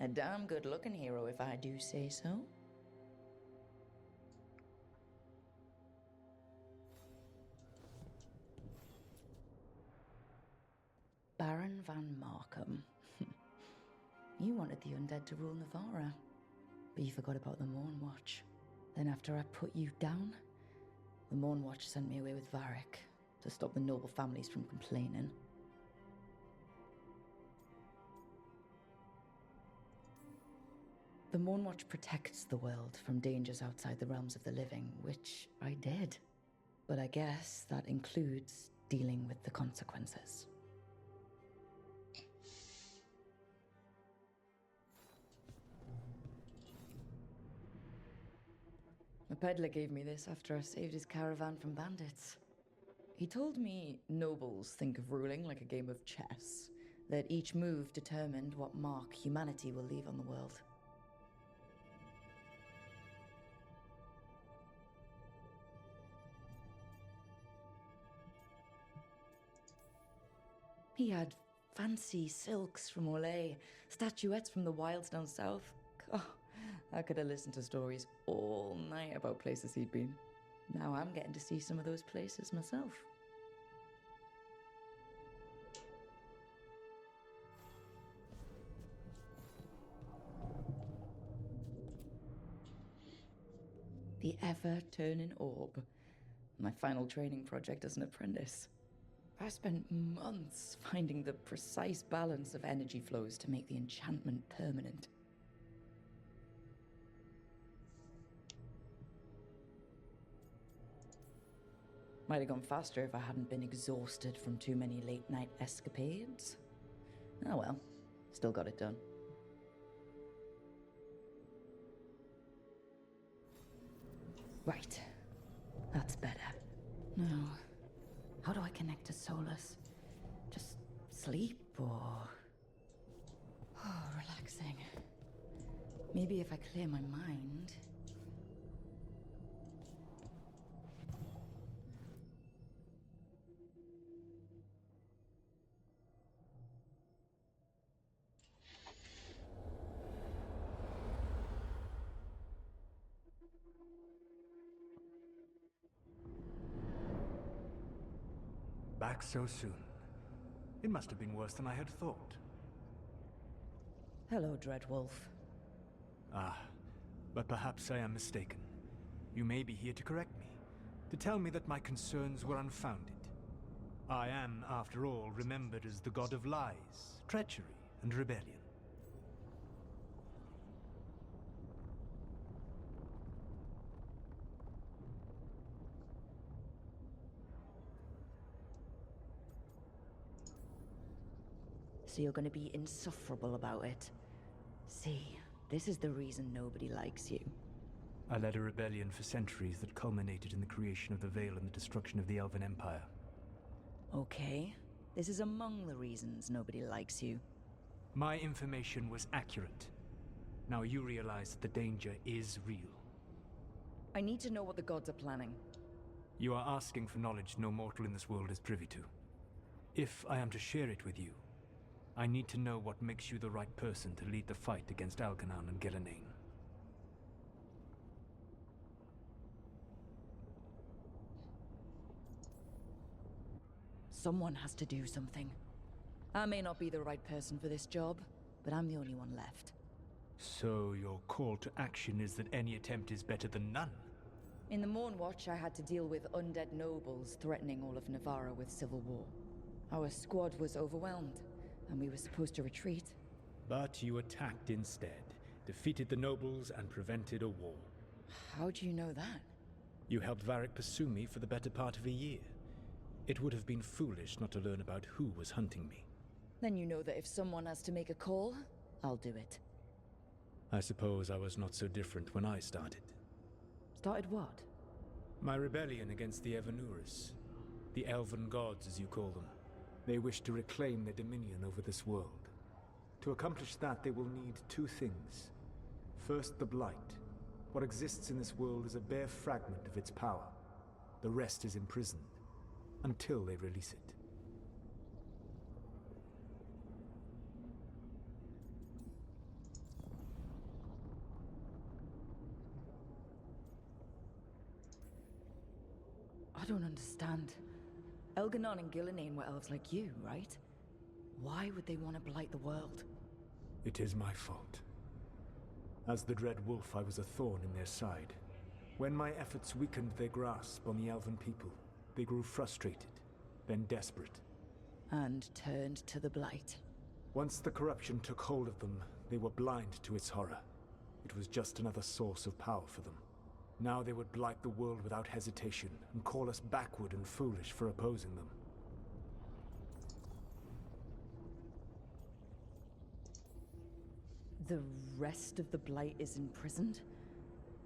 A damn good-looking hero, if I do say so. Baron van Markham. You wanted the undead to rule Navarra, but you forgot about the Mournwatch. Then after I put you down, the Mournwatch sent me away with Varric to stop the noble families from complaining. The Mournwatch protects the world from dangers outside the realms of the living, which I did. But I guess that includes dealing with the consequences. A peddler gave me this after I saved his caravan from bandits. He told me nobles think of ruling like a game of chess, that each move determined what mark humanity will leave on the world. He had fancy silks from Olay, statuettes from the wilds down south. Oh, I could have listened to stories all night about places he'd been. Now I'm getting to see some of those places myself. The ever-turning orb. My final training project as an apprentice. I spent months finding the precise balance of energy flows to make the enchantment permanent. Might have gone faster if I hadn't been exhausted from too many late-night escapades. Oh well, still got it done. Right, that's better. Now, how do I connect to Solus? Just sleep or... Oh, relaxing. Maybe if I clear my mind... Back so soon. It must have been worse than I had thought. Hello, Dreadwolf. Ah, but perhaps I am mistaken. You may be here to correct me, to tell me that my concerns were unfounded. I am, after all, remembered as the god of lies, treachery, and rebellion. So you're gonna be insufferable about it. See, this is the reason nobody likes you. I led a rebellion for centuries that culminated in the creation of the Veil and the destruction of the Elven Empire. Okay, this is among the reasons nobody likes you. My information was accurate. Now you realize that the danger is real. I need to know what the gods are planning. You are asking for knowledge no mortal in this world is privy to. If I am to share it with you, I need to know what makes you the right person to lead the fight against Algernon and Gillenane. Someone has to do something. I may not be the right person for this job, but I'm the only one left. So your call to action is that any attempt is better than none? In the Mornwatch, I had to deal with undead nobles threatening all of Navarra with civil war. Our squad was overwhelmed, and we were supposed to retreat. But you attacked instead, defeated the nobles, and prevented a war. How do you know that? You helped Varric pursue me for the better part of a year. It would have been foolish not to learn about who was hunting me. Then you know that if someone has to make a call, I'll do it. I suppose I was not so different when I started. Started what? My rebellion against the Evanuris. The Elven Gods, as you call them. They wish to reclaim their dominion over this world. To accomplish that, they will need two things. First, the Blight. What exists in this world is a bare fragment of its power. The rest is imprisoned, until they release it. I don't understand. Elgernon and Gillenane were elves like you, right? Why would they want to blight the world? It is my fault. As the Dread Wolf, I was a thorn in their side. When my efforts weakened their grasp on the Elven people, they grew frustrated, then desperate. And turned to the Blight. Once the corruption took hold of them, they were blind to its horror. It was just another source of power for them. Now they would blight the world without hesitation, and call us backward and foolish for opposing them. The rest of the Blight is imprisoned?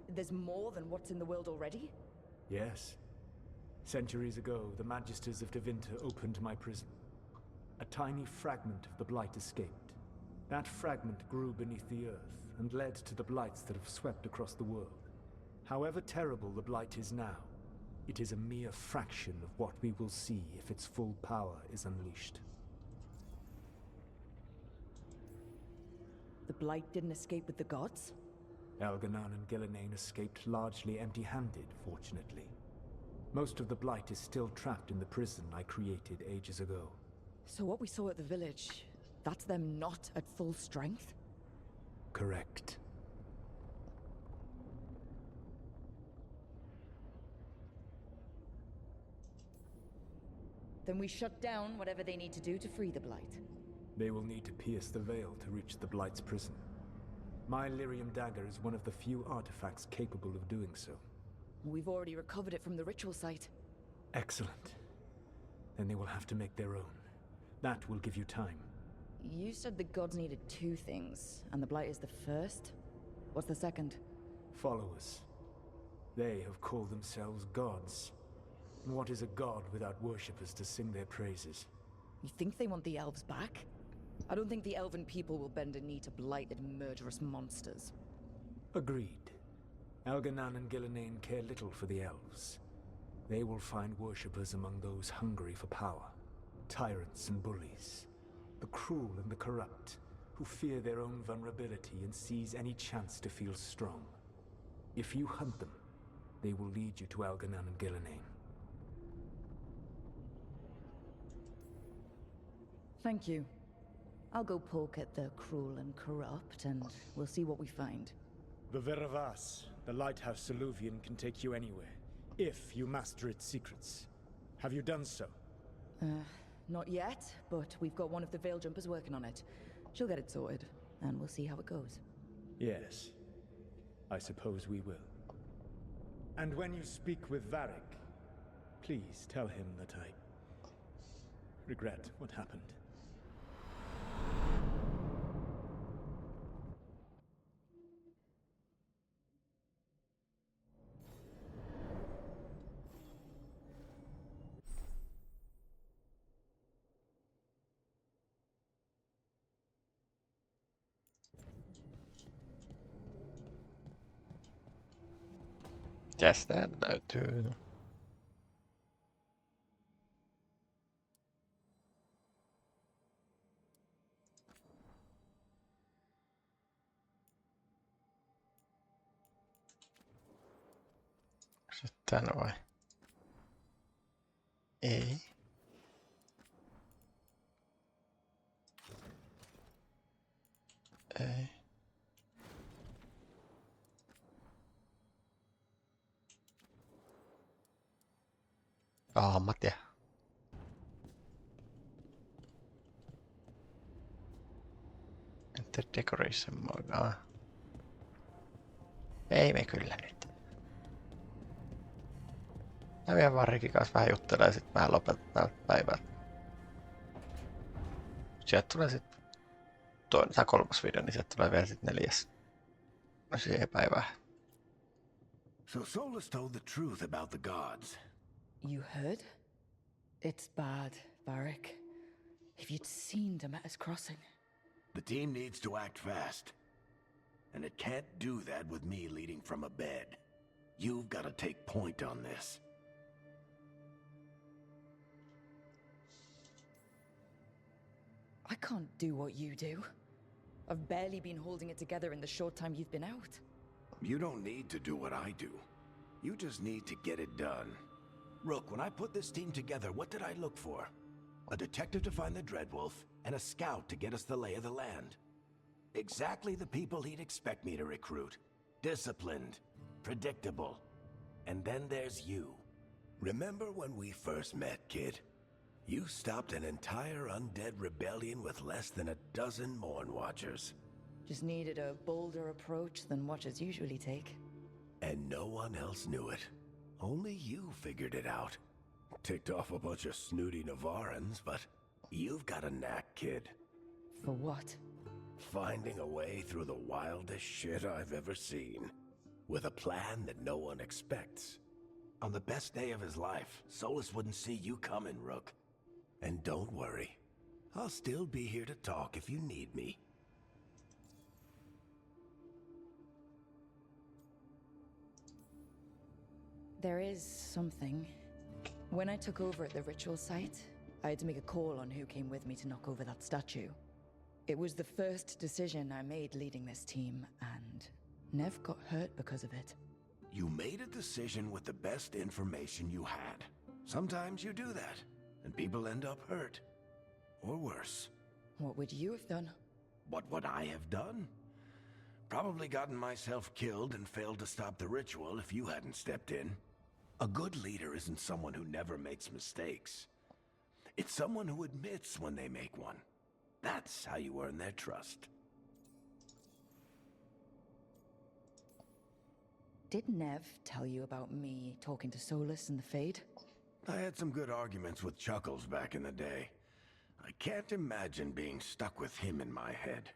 There's more than what's in the world already? Yes. Centuries ago, the Magisters of Tevinter opened my prison. A tiny fragment of the Blight escaped. That fragment grew beneath the earth, and led to the Blights that have swept across the world. However terrible the Blight is now, it is a mere fraction of what we will see if its full power is unleashed. The Blight didn't escape with the gods? Algernon and Gillenane escaped largely empty-handed, fortunately. Most of the Blight is still trapped in the prison I created ages ago. So what we saw at the village, that's them not at full strength? Correct. Then we shut down whatever they need to do to free the Blight. They will need to pierce the veil to reach the Blight's prison. My Lyrium dagger is one of the few artifacts capable of doing so. We've already recovered it from the ritual site. Excellent. Then they will have to make their own. That will give you time. You said the gods needed two things, and the Blight is the first? What's the second? Followers. They have called themselves gods. And what is a god without worshippers to sing their praises? You think they want the elves back? I don't think the elven people will bend a knee to blighted, murderous monsters. Agreed. Algernon and Gillenane care little for the elves. They will find worshippers among those hungry for power. Tyrants and bullies. The cruel and the corrupt, who fear their own vulnerability and seize any chance to feel strong. If you hunt them, they will lead you to Algernon and Gillenane. Thank you. I'll go poke at the cruel and corrupt, and we'll see what we find. The Veravas, the lighthouse Soluvian, can take you anywhere, if you master its secrets. Have you done so? Not yet, but we've got one of the Veil Jumpers working on it. She'll get it sorted, and we'll see how it goes. Yes. I suppose we will. And when you speak with Varric, please tell him that I regret what happened. Mitäs täällä löytyy? Tän vai? Ei. Ei. Mä tiedän. Enter decoration mode. Ei me kyllä nyt. Mä vielä vaan Rikin kanssa vähän juttelen ja sit vähän lopetetaan päivää. Sieltä tulee sit toinen tai kolmas video, niin sieltä tulee vielä sit 4. No siihen päivään. So Solus told the truth about the gods. You heard? It's bad, Varric. If you'd seen Demeter's crossing. The team needs to act fast. And it can't do that with me leading from a bed. You've got to take point on this. I can't do what you do. I've barely been holding it together in the short time you've been out. You don't need to do what I do. You just need to get it done. Rook, when I put this team together, what did I look for? A detective to find the Dreadwolf, and a scout to get us the lay of the land. Exactly the people he'd expect me to recruit. Disciplined, predictable. And then there's you. Remember when we first met, kid? You stopped an entire undead rebellion with less than a dozen Mourn Watchers. Just needed a bolder approach than Watchers usually take. And no one else knew it. Only you figured it out. Ticked off a bunch of snooty Navarrans, but you've got a knack, kid. For what? Finding a way through the wildest shit I've ever seen. With a plan that no one expects. On the best day of his life, Solus wouldn't see you coming, Rook. And don't worry. I'll still be here to talk if you need me. There is something. When I took over at the ritual site, I had to make a call on who came with me to knock over that statue. It was the first decision I made leading this team, and Nev got hurt because of it. You made a decision with the best information you had. Sometimes you do that, and people end up hurt. Or worse. What would you have done? What would I have done? Probably gotten myself killed and failed to stop the ritual if you hadn't stepped in. A good leader isn't someone who never makes mistakes. It's someone who admits when they make one. That's how you earn their trust. Did Nev tell you about me talking to Solus and the Fade? I had some good arguments with Chuckles back in the day. I can't imagine being stuck with him in my head.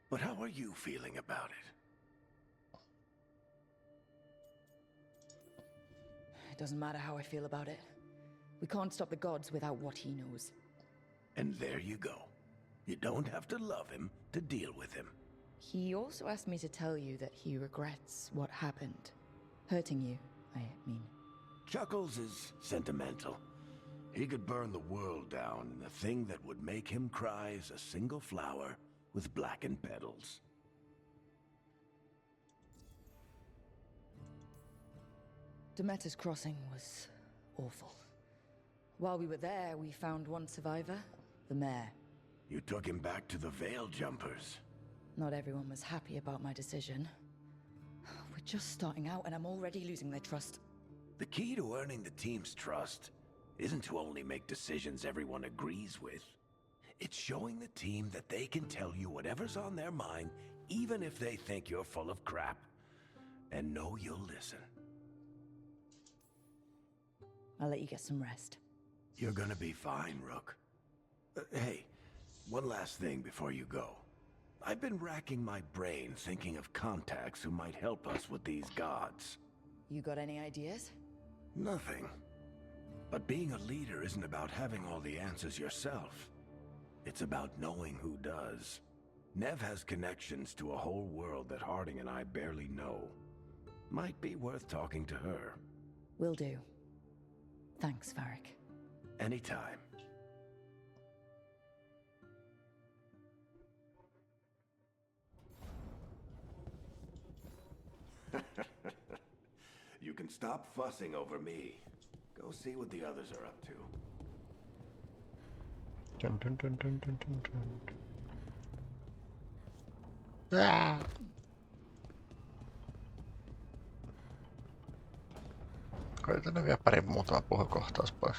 But how are you feeling about it? It doesn't matter how I feel about it. We can't stop the gods without what he knows. And there you go. You don't have to love him to deal with him. He also asked me to tell you that he regrets what happened. Hurting you, I mean. Chuckles is sentimental. He could burn the world down, and the thing that would make him cry is a single flower with blackened petals. Demeter's crossing was awful. While we were there, we found one survivor, the mayor. You took him back to the Veil Jumpers. Not everyone was happy about my decision. We're just starting out and I'm already losing their trust. The key to earning the team's trust isn't to only make decisions everyone agrees with. It's showing the team that they can tell you whatever's on their mind, even if they think you're full of crap. And know you'll listen. I'll let you get some rest. You're gonna be fine, Rook. Hey, one last thing before you go. I've been racking my brain thinking of contacts who might help us with these gods. You got any ideas? Nothing. But being a leader isn't about having all the answers yourself. It's about knowing who does. Nev has connections to a whole world that Harding and I barely know. Might be worth talking to her. Will do. Thanks, Varric. Anytime. You can can stop fussing over me. Go see what the others are up to. Dun, dun, dun, dun, dun, dun, dun. Ah! Koitan vielä pari muutama puhukohtaus pois.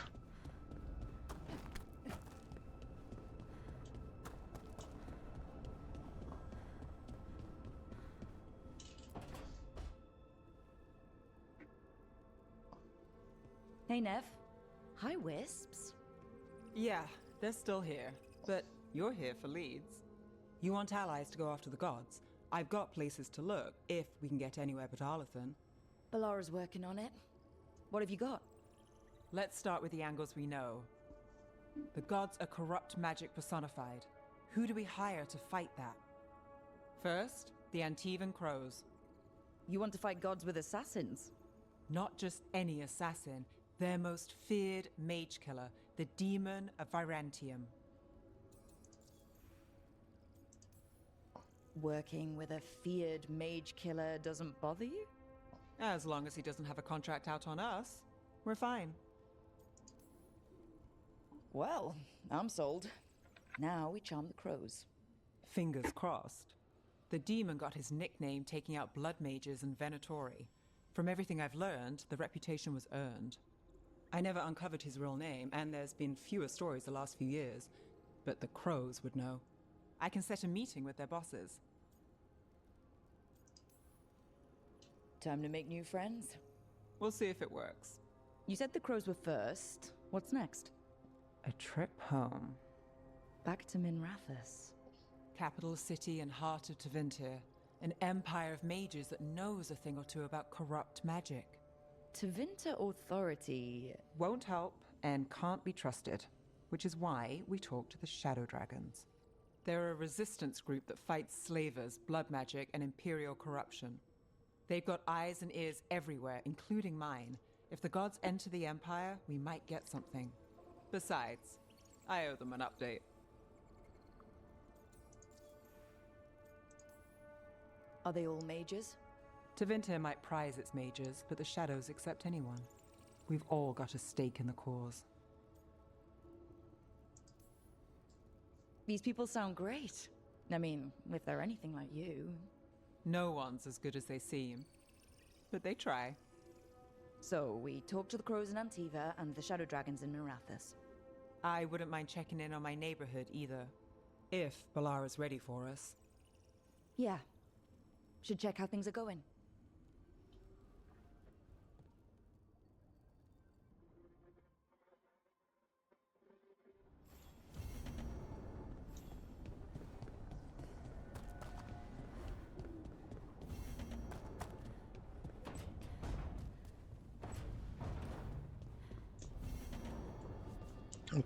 Hey, Nev. Hi, Wisps. Yeah, they're still here, but you're here for leads. You want allies to go after the gods? I've got places to look, if we can get anywhere but Arlathan. Balara's working on it. What have you got? Let's start with the angles we know. The gods are corrupt magic personified. Who do we hire to fight that? First, the Antivan Crows. You want to fight gods with assassins? Not just any assassin, their most feared mage killer, the Demon of Virantium. Working with a feared mage killer doesn't bother you? As long as he doesn't have a contract out on us, we're fine. Well, I'm sold. Now we charm the crows. Fingers crossed. The demon got his nickname taking out blood mages and Venatori. From everything I've learned, the reputation was earned. I never uncovered his real name, and there's been fewer stories the last few years, but the crows would know. I can set a meeting with their bosses. Time to make new friends. We'll see if it works. You said the crows were first. What's next? A trip home. Back to Minrathous. Capital city and heart of Tevinter. An empire of mages that knows a thing or two about corrupt magic. Tevinter authority won't help and can't be trusted, which is why we talk to the Shadow Dragons. They're a resistance group that fights slavers, blood magic, and imperial corruption. They've got eyes and ears everywhere, including mine. If the gods enter the Empire, we might get something. Besides, I owe them an update. Are they all mages? Tevinter might prize its mages, but the Shadows accept anyone. We've all got a stake in the cause. These people sound great. I mean, if they're anything like you. No one's as good as they seem, but they try. So, we talk to the crows in Antiva and the Shadow Dragons in Minrathous. I wouldn't mind checking in on my neighborhood either, if Balara's ready for us. Yeah. Should check how things are going.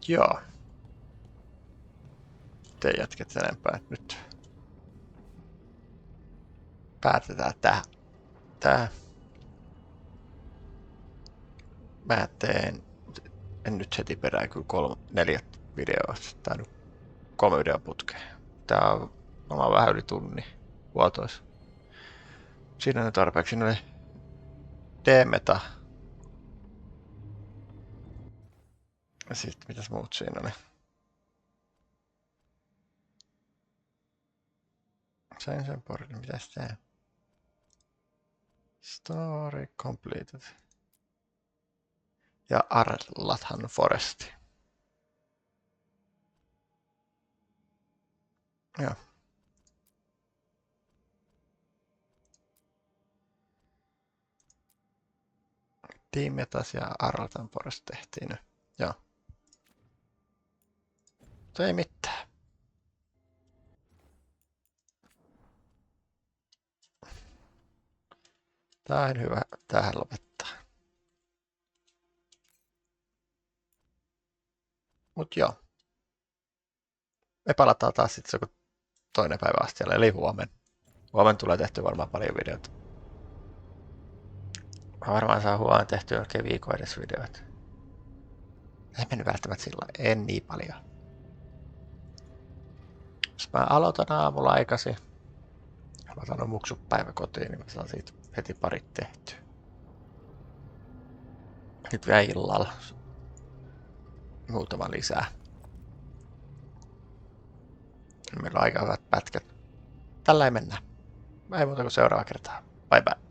Joo. Te jatket enempää nyt. Päätetään tää. Mä teen en nyt heti perään kyllä 4 videoa. Tää on 3 videon putkeen. Tää on varmaan vähän yli tunnin vuotois. Siinä on tarpeeksi. Siinä oli D-meta. Ja sitten mitäs muut siinä oli? Sain sen portin, mitäs tää? Story completed. Ja Arlathan Foresti. Joo. Tiimetas ja Arlatan Forest tehtiin nyt. Joo. Mutta ei mitään. Tää on hyvä tähän lopettaa. Mut joo. Me palataan taas sitten joku toinen päivä asti, eli huomenna. Huomenna tulee tehty varmaan paljon videoita. Mä varmaan saan huomenna tehty oikein viikon edes videoita. Ei mennyt välttämättä sillä en niin paljon. Jos mä aloitan aamulla aikaisin, mä sanon muksut päiväkotiin, niin mä saan siitä heti parit tehtyä. Nyt vielä illalla. Muutama lisää. Meillä on aika hyvät pätkät. Tällä ei mennä. Ei muuta kuin seuraava kertaa. Bye bye.